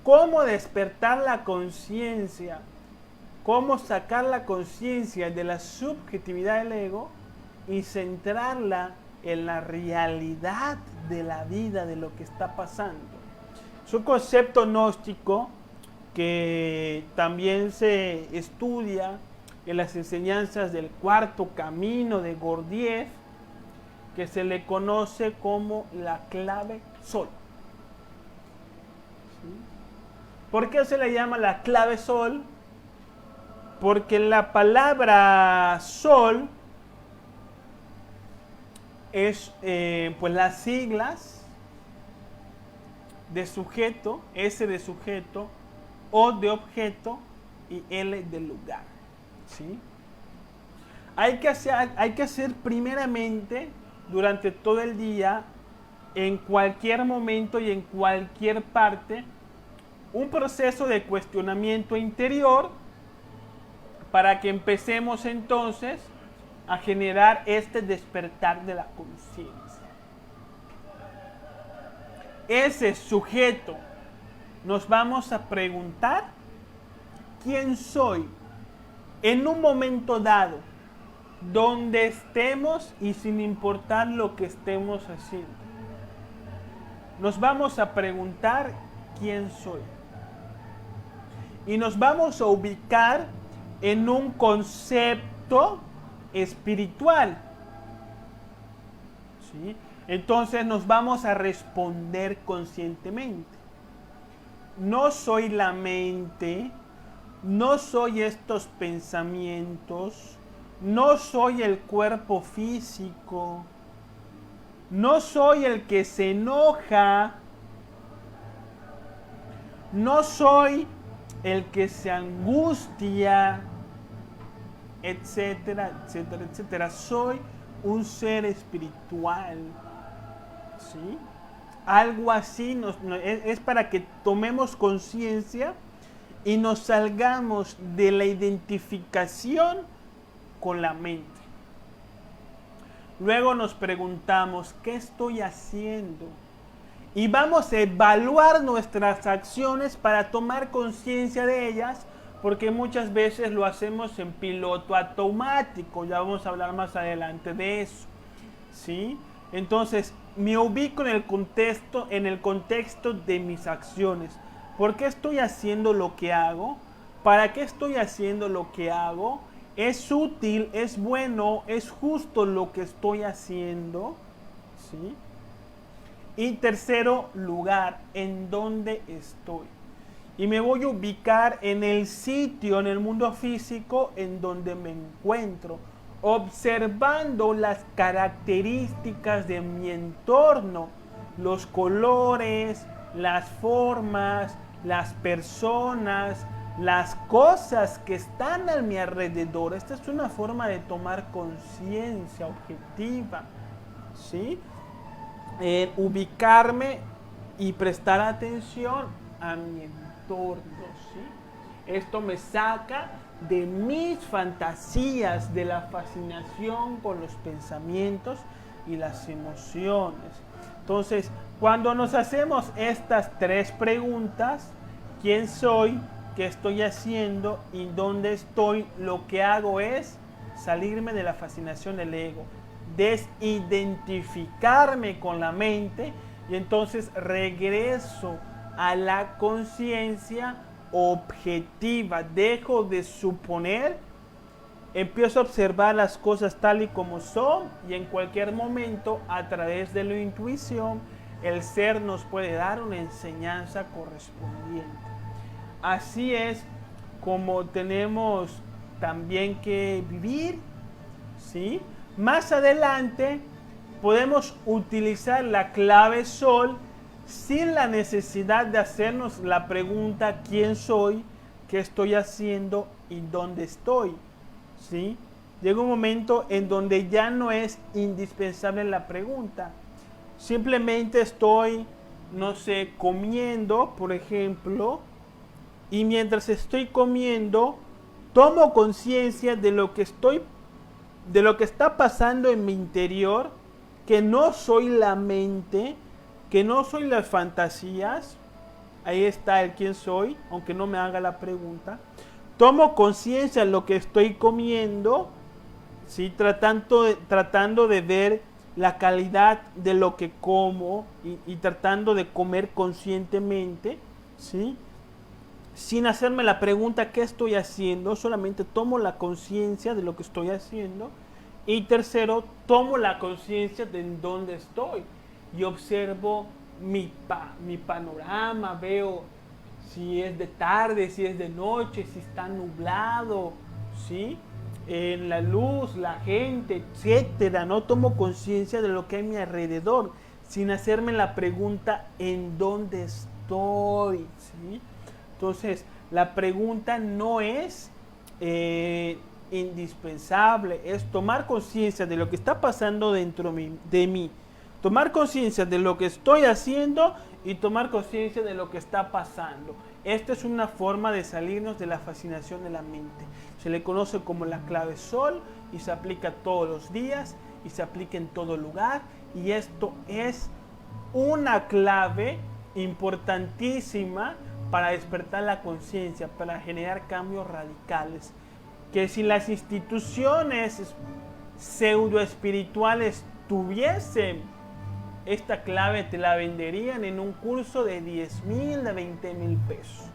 cómo despertar la conciencia, cómo sacar la conciencia de la subjetividad del ego y centrarla en la realidad de la vida, de lo que está pasando. Es un concepto gnóstico que también se estudia en las enseñanzas del cuarto camino de Gurdjieff, que se le conoce como la clave sol. ¿Sí? ¿Por qué se le llama la clave sol? Porque la palabra sol es pues las siglas de sujeto, S de sujeto, O de objeto y L de lugar. ¿Sí? Hay que hacer primeramente durante todo el día, en cualquier momento y en cualquier parte, un proceso de cuestionamiento interior para que empecemos entonces a generar este despertar de la conciencia. Ese sujeto, nos vamos a preguntar quién soy en un momento dado, donde estemos y sin importar lo que estemos haciendo. Nos vamos a preguntar quién soy. Y nos vamos a ubicar en un concepto espiritual. ¿Sí? Entonces nos vamos a responder conscientemente. No soy la mente, no soy estos pensamientos, no soy el cuerpo físico, no soy el que se enoja, no soy el que se angustia, etcétera, etcétera, etcétera. Soy un ser espiritual, ¿sí? Algo así es para que tomemos conciencia y nos salgamos de la identificación con la mente. Luego nos preguntamos, ¿qué estoy haciendo? Y vamos a evaluar nuestras acciones para tomar conciencia de ellas, porque muchas veces lo hacemos en piloto automático. Ya vamos a hablar más adelante de eso, ¿sí? Entonces, me ubico en el contexto de mis acciones. ¿Por qué estoy haciendo lo que hago? ¿Para qué estoy haciendo lo que hago? ¿Es útil? ¿Es bueno? ¿Es justo lo que estoy haciendo? ¿Sí? Y tercero lugar, ¿en dónde estoy? Y me voy a ubicar en el sitio, en el mundo físico, en donde me encuentro, observando las características de mi entorno, los colores, las formas, las personas, las cosas que están a mi alrededor. Esta es una forma de tomar conciencia objetiva, ¿sí? Ubicarme y prestar atención a mi entorno, ¿sí? Esto me saca de mis fantasías, de la fascinación con los pensamientos y las emociones. Entonces, cuando nos hacemos estas tres preguntas, ¿quién soy? ¿Qué estoy haciendo? ¿Y dónde estoy? Lo que hago es salirme de la fascinación del ego, desidentificarme con la mente, y entonces regreso a la conciencia objetiva. Dejo de suponer, empiezo a observar las cosas tal y como son, y en cualquier momento, a través de la intuición, el ser nos puede dar una enseñanza correspondiente. Así es como tenemos también que vivir, ¿sí? Más adelante podemos utilizar la clave Sol sin la necesidad de hacernos la pregunta ¿quién soy? ¿Qué estoy haciendo? ¿Y dónde estoy? ¿Sí? Llega un momento en donde ya no es indispensable la pregunta. Simplemente estoy, no sé, comiendo, por ejemplo, y mientras estoy comiendo, tomo conciencia de lo que está pasando en mi interior, que no soy la mente, que no soy las fantasías. Ahí está el quién soy, aunque no me haga la pregunta. Tomo conciencia de lo que estoy comiendo, ¿sí? Tratando de ver la calidad de lo que como y tratando de comer conscientemente, ¿sí? Sin hacerme la pregunta ¿qué estoy haciendo? Solamente tomo la conciencia de lo que estoy haciendo. Y tercero, tomo la conciencia de en dónde estoy y observo mi panorama, veo si es de tarde, si es de noche, si está nublado, ¿sí? En la luz, la gente, etcétera. No tomo conciencia de lo que hay a mi alrededor, sin hacerme la pregunta ¿en dónde estoy? ¿Sí? Entonces, la pregunta no es indispensable, es tomar conciencia de lo que está pasando dentro de mí, tomar conciencia de lo que estoy haciendo y tomar conciencia de lo que está pasando. Esta es una forma de salirnos de la fascinación de la mente. Se le conoce como la clave Sol y se aplica todos los días y se aplica en todo lugar, y esto es una clave importantísima para despertar la conciencia, para generar cambios radicales. Que si las instituciones pseudo espirituales tuviesen esta clave, te la venderían en un curso de 10,000, de 20,000 pesos,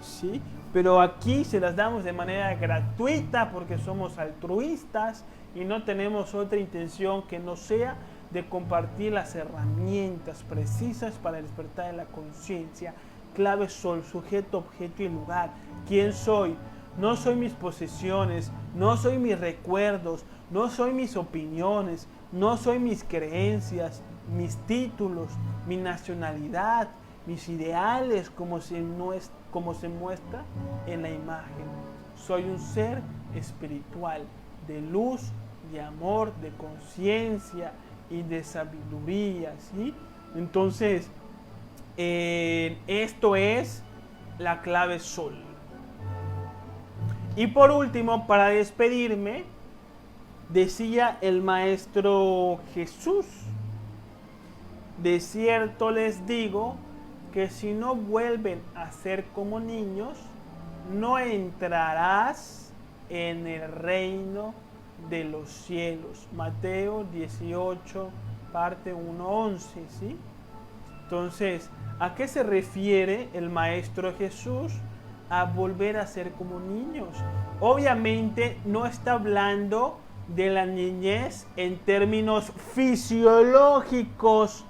¿sí? pero aquí se las damos de manera gratuita porque somos altruistas y no tenemos otra intención que no sea de compartir las herramientas precisas para el despertar de la conciencia. Clave Sol, sujeto, objeto y lugar. ¿Quién soy? No soy mis posesiones, no soy mis recuerdos, no soy mis opiniones, no soy mis creencias, mis títulos, mi nacionalidad, mis ideales, como se muestra en la imagen. Soy un ser espiritual, de luz, de amor, de conciencia y de sabiduría, ¿sí? Entonces, esto es la clave Sol. Y por último, para despedirme, decía el Maestro Jesús: de cierto les digo que si no vuelven a ser como niños, no entrarás en el reino de los cielos. Mateo 18, parte 1-11, ¿sí? Entonces, ¿a qué se refiere el Maestro Jesús? A volver a ser como niños. Obviamente no está hablando de la niñez en términos fisiológicos,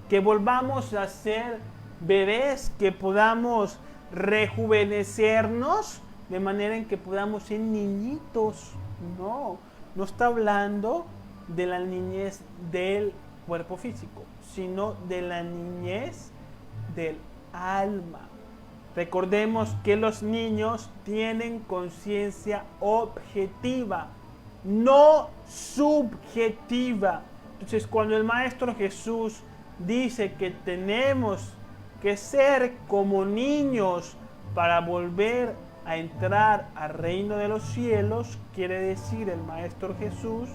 que volvamos a ser bebés, que podamos rejuvenecernos de manera en que podamos ser niñitos. No está hablando de la niñez del cuerpo físico, sino de la niñez del alma. Recordemos que los niños tienen conciencia objetiva, no subjetiva. Entonces, cuando el Maestro Jesús dice que tenemos que ser como niños para volver a entrar al reino de los cielos, quiere decir el Maestro Jesús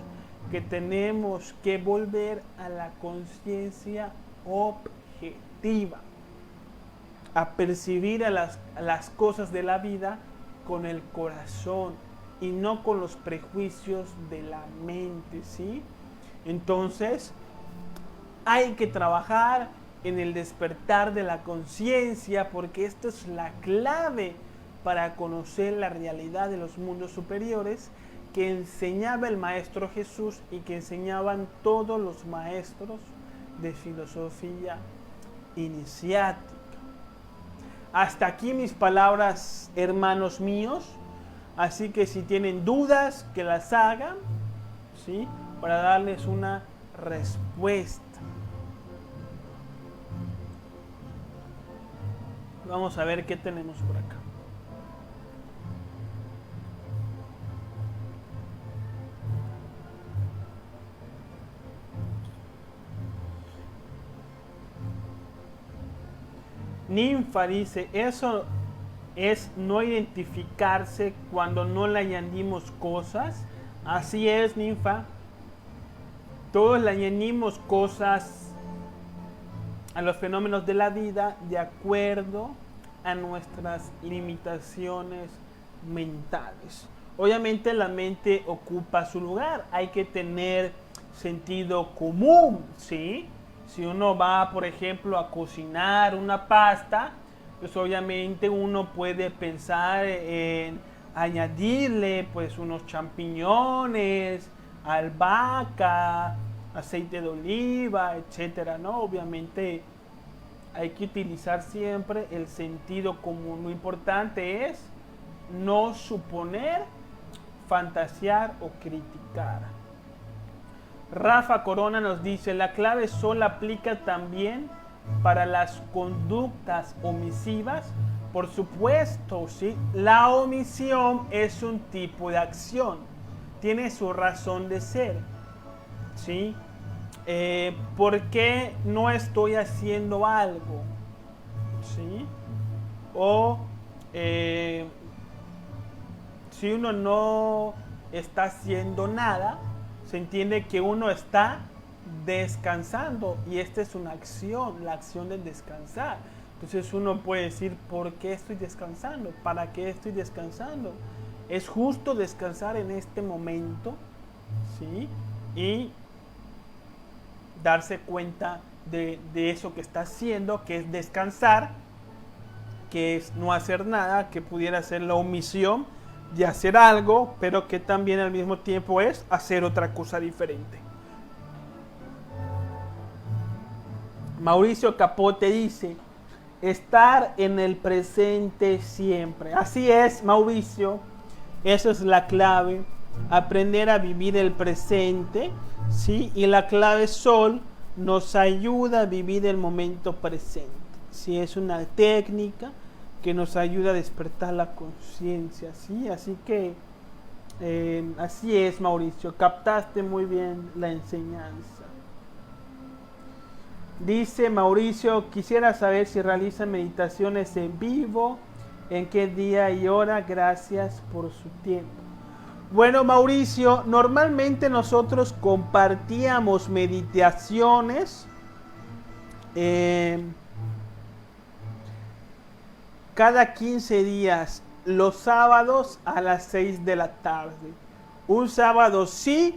que tenemos que volver a la conciencia objetiva, a percibir a las cosas de la vida con el corazón y no con los prejuicios de la mente, ¿sí? Entonces, hay que trabajar en el despertar de la conciencia, porque esto es la clave para conocer la realidad de los mundos superiores que enseñaba el Maestro Jesús y que enseñaban todos los maestros de filosofía iniciática. Hasta aquí mis palabras, hermanos míos. Así que si tienen dudas, que las hagan, ¿sí? Para darles una respuesta. Vamos a ver qué tenemos por acá. Ninfa dice, eso es no identificarse cuando no le añadimos cosas. Así es, Ninfa. Todos le añadimos cosas a los fenómenos de la vida de acuerdo a nuestras limitaciones mentales. Obviamente la mente ocupa su lugar. Hay que tener sentido común, ¿sí? Si uno va, por ejemplo, a cocinar una pasta, pues obviamente uno puede pensar en añadirle pues unos champiñones, albahaca, aceite de oliva, etcétera, ¿no? Obviamente hay que utilizar siempre el sentido común. Lo importante es no suponer, fantasear o criticar. Rafa Corona nos dice, la clave Sol aplica también para las conductas omisivas. Por supuesto, ¿sí? La omisión es un tipo de acción, tiene su razón de ser, ¿sí? ¿Por qué no estoy haciendo algo? ¿Sí? O si uno no está haciendo nada, se entiende que uno está descansando, y esta es una acción, la acción de descansar. Entonces uno puede decir, ¿por qué estoy descansando? ¿Para qué estoy descansando? ¿Es justo descansar en este momento? ¿Sí? Y darse cuenta de eso que está haciendo, que es descansar, que es no hacer nada, que pudiera ser la omisión de hacer algo, pero que también al mismo tiempo es hacer otra cosa diferente. Mauricio Capote dice, estar en el presente siempre. Así es, Mauricio, esa es la clave, aprender a vivir el presente, ¿sí? Y la clave Sol nos ayuda a vivir el momento presente. ¿Sí? Es una técnica que nos ayuda a despertar la conciencia, ¿sí? Así que así es, Mauricio, captaste muy bien la enseñanza. Dice Mauricio, quisiera saber si realizan meditaciones en vivo, en qué día y hora, gracias por su tiempo. Bueno, Mauricio, normalmente nosotros compartíamos meditaciones cada 15 días, los sábados a las 6 de la tarde. Un sábado sí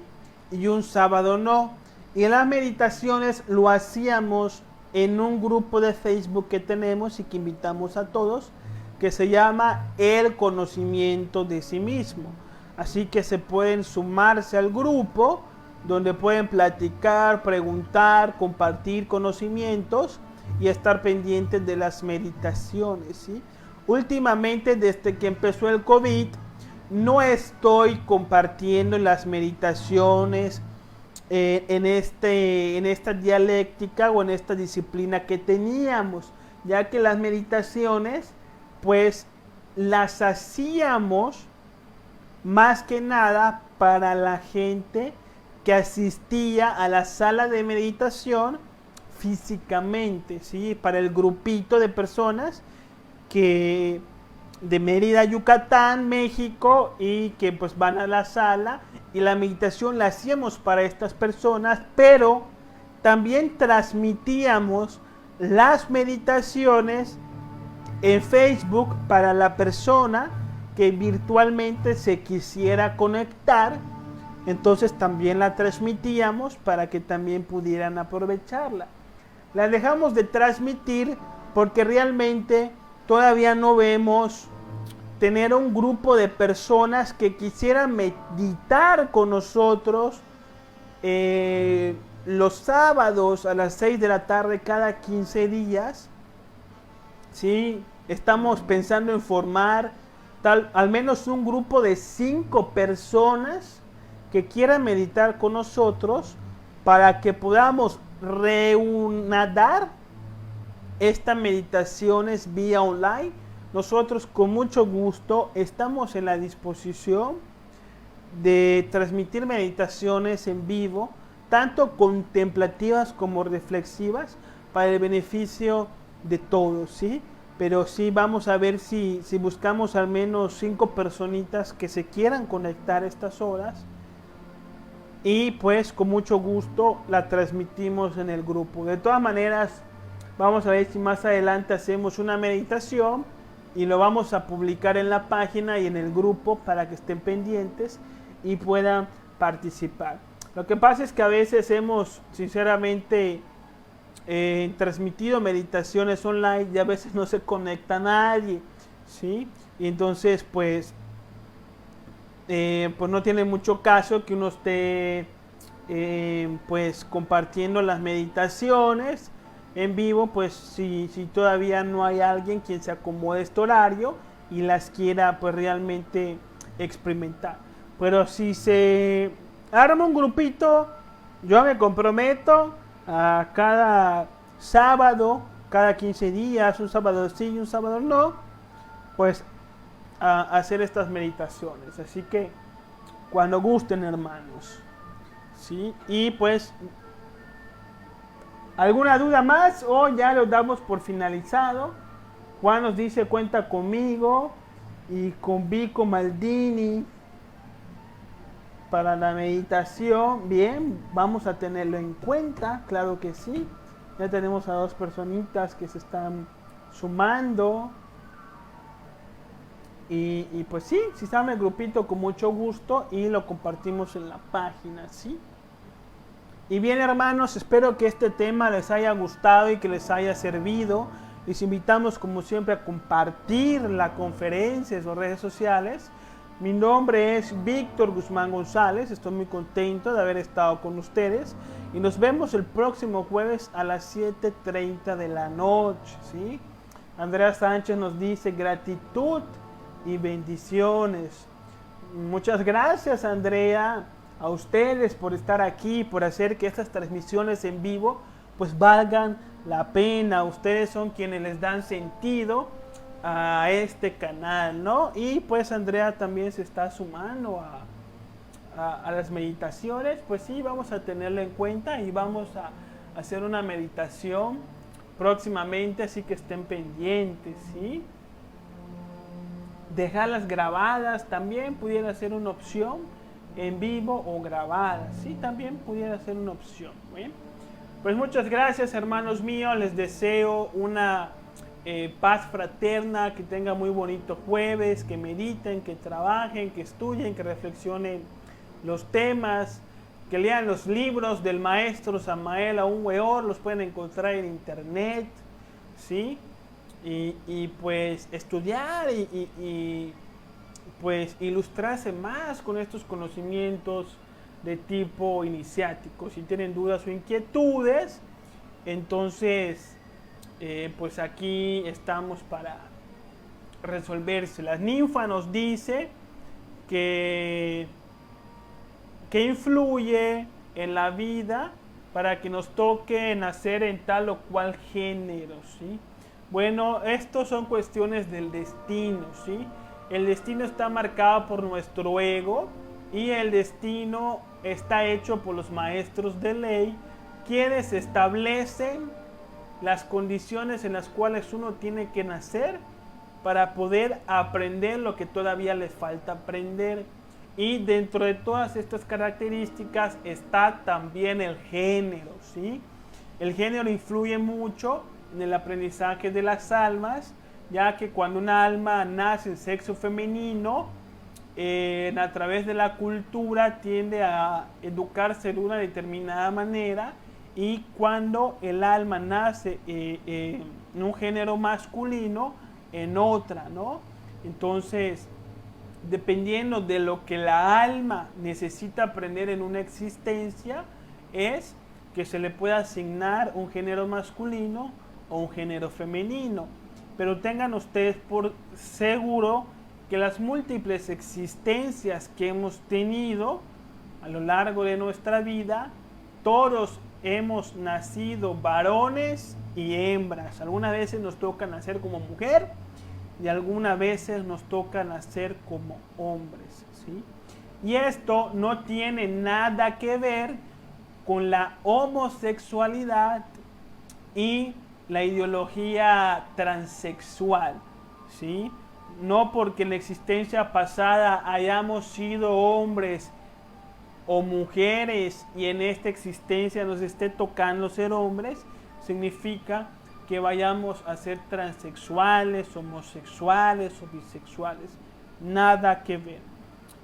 y un sábado no. Y las meditaciones lo hacíamos en un grupo de Facebook que tenemos y que invitamos a todos, que se llama El Conocimiento de Sí Mismo. Así que se pueden sumarse al grupo, donde pueden platicar, preguntar, compartir conocimientos y estar pendientes de las meditaciones, ¿sí? Últimamente, desde que empezó el COVID, no estoy compartiendo las meditaciones en esta dialéctica o en esta disciplina que teníamos, ya que las meditaciones pues las hacíamos más que nada para la gente que asistía a la sala de meditación físicamente, ¿sí? Para el grupito de personas que de Mérida, Yucatán, México, y que pues van a la sala, y la meditación la hacíamos para estas personas, pero también transmitíamos las meditaciones en Facebook para la persona que virtualmente se quisiera conectar. Entonces también la transmitíamos para que también pudieran aprovecharla. La dejamos de transmitir porque realmente todavía no vemos tener un grupo de personas que quisieran meditar con nosotros los sábados a las 6 de la tarde cada 15 días. ¿Sí? Estamos pensando en formar al menos un grupo de 5 personas que quieran meditar con nosotros para que podamos reunir estas meditaciones vía online. Nosotros con mucho gusto estamos en la disposición de transmitir meditaciones en vivo, tanto contemplativas como reflexivas, para el beneficio de todos, ¿sí? Pero sí vamos a ver si buscamos al menos 5 personitas que se quieran conectar a estas horas, y pues con mucho gusto la transmitimos en el grupo. De todas maneras, vamos a ver si más adelante hacemos una meditación y lo vamos a publicar en la página y en el grupo para que estén pendientes y puedan participar. Lo que pasa es que a veces hemos sinceramente transmitido meditaciones online y a veces no se conecta nadie, ¿sí? Y entonces pues no tiene mucho caso que uno esté pues compartiendo las meditaciones en vivo, pues si todavía no hay alguien quien se acomode a este horario y las quiera pues realmente experimentar. Pero si se arma un grupito, yo me comprometo a cada sábado, cada 15 días, un sábado sí y un sábado no, pues a hacer estas meditaciones. Así que cuando gusten, hermanos, ¿sí? Y pues, ¿alguna duda más o ya lo damos por finalizado? Juan nos dice, cuenta conmigo y con Vico Maldini para la meditación. Bien, vamos a tenerlo en cuenta, claro que sí. Ya tenemos a 2 personitas que se están sumando. Y pues sí, si está en el grupito, con mucho gusto, y lo compartimos en la página, ¿sí? Y bien, hermanos, espero que este tema les haya gustado y que les haya servido. Les invitamos como siempre a compartir la conferencia en sus redes sociales. Mi nombre es Víctor Guzmán González, estoy muy contento de haber estado con ustedes y nos vemos el próximo jueves a las 7:30 de la noche, ¿sí? Andrea Sánchez nos dice gratitud y bendiciones. Muchas gracias, Andrea, a ustedes por estar aquí, por hacer que estas transmisiones en vivo pues valgan la pena. Ustedes son quienes les dan sentido a este canal, ¿no? Y pues Andrea también se está sumando a las meditaciones. Pues sí, vamos a tenerlo en cuenta y vamos a hacer una meditación próximamente, así que estén pendientes, ¿sí? Dejarlas grabadas también pudiera ser una opción, en vivo o grabadas, sí, también pudiera ser una opción. ¿Bien? Pues muchas gracias, hermanos míos, les deseo una paz fraterna, que tengan muy bonito jueves, que mediten, que trabajen, que estudien, que reflexionen los temas, que lean los libros del maestro Samael Aún Weor, los pueden encontrar en internet, ¿sí? Y pues estudiar y pues ilustrarse más con estos conocimientos de tipo iniciático. Si tienen dudas o inquietudes, entonces pues aquí estamos para resolverse. La ninfa nos dice que influye en la vida para que nos toque nacer en tal o cual género, ¿sí? Bueno, estos son cuestiones del destino, ¿sí? El destino está marcado por nuestro ego y el destino está hecho por los maestros de ley, quienes establecen las condiciones en las cuales uno tiene que nacer para poder aprender lo que todavía les falta aprender. Y dentro de todas estas características está también el género, ¿sí? El género influye mucho en el aprendizaje de las almas, ya que cuando una alma nace en sexo femenino, a través de la cultura tiende a educarse de una determinada manera, y cuando el alma nace en un género masculino, en otra, ¿no? Entonces, dependiendo de lo que la alma necesita aprender en una existencia, es que se le pueda asignar un género masculino o un género femenino. Pero tengan ustedes por seguro que las múltiples existencias que hemos tenido a lo largo de nuestra vida, todos hemos nacido varones y hembras. Algunas veces nos toca nacer como mujer y algunas veces nos toca nacer como hombres, ¿sí? Y esto no tiene nada que ver con la homosexualidad y la ideología transexual, ¿sí? No porque en la existencia pasada hayamos sido hombres o mujeres y en esta existencia nos esté tocando ser hombres, significa que vayamos a ser transexuales, homosexuales o bisexuales. Nada que ver,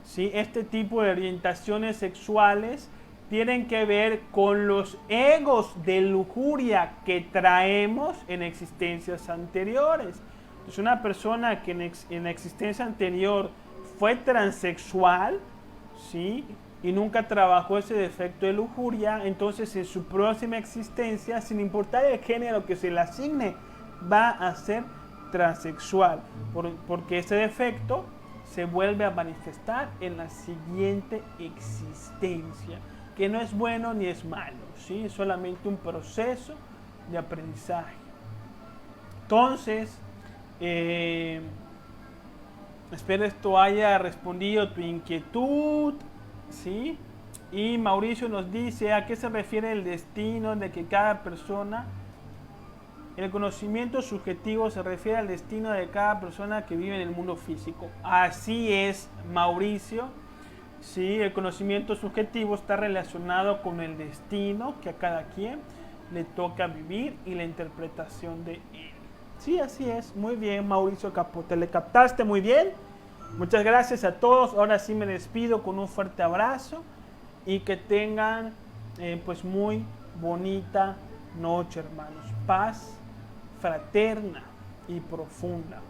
¿sí? Este tipo de orientaciones sexuales tienen que ver con los egos de lujuria que traemos en existencias anteriores. Entonces, una persona que en la existencia anterior fue transexual, ¿sí?, y nunca trabajó ese defecto de lujuria, entonces en su próxima existencia, sin importar el género que se le asigne, va a ser transexual, porque ese defecto se vuelve a manifestar en la siguiente existencia, que no es bueno ni es malo, ¿sí? Es solamente un proceso de aprendizaje. Entonces, espero esto haya respondido a tu inquietud, ¿sí? Y Mauricio nos dice, ¿a qué se refiere el destino de que cada persona? El conocimiento subjetivo se refiere al destino de cada persona que vive en el mundo físico. Así es, Mauricio. Sí, el conocimiento subjetivo está relacionado con el destino que a cada quien le toca vivir y la interpretación de él. Sí, así es. Muy bien, Mauricio Capote, le captaste muy bien. Muchas gracias a todos. Ahora sí me despido con un fuerte abrazo y que tengan pues muy bonita noche, hermanos. Paz, fraterna y profunda.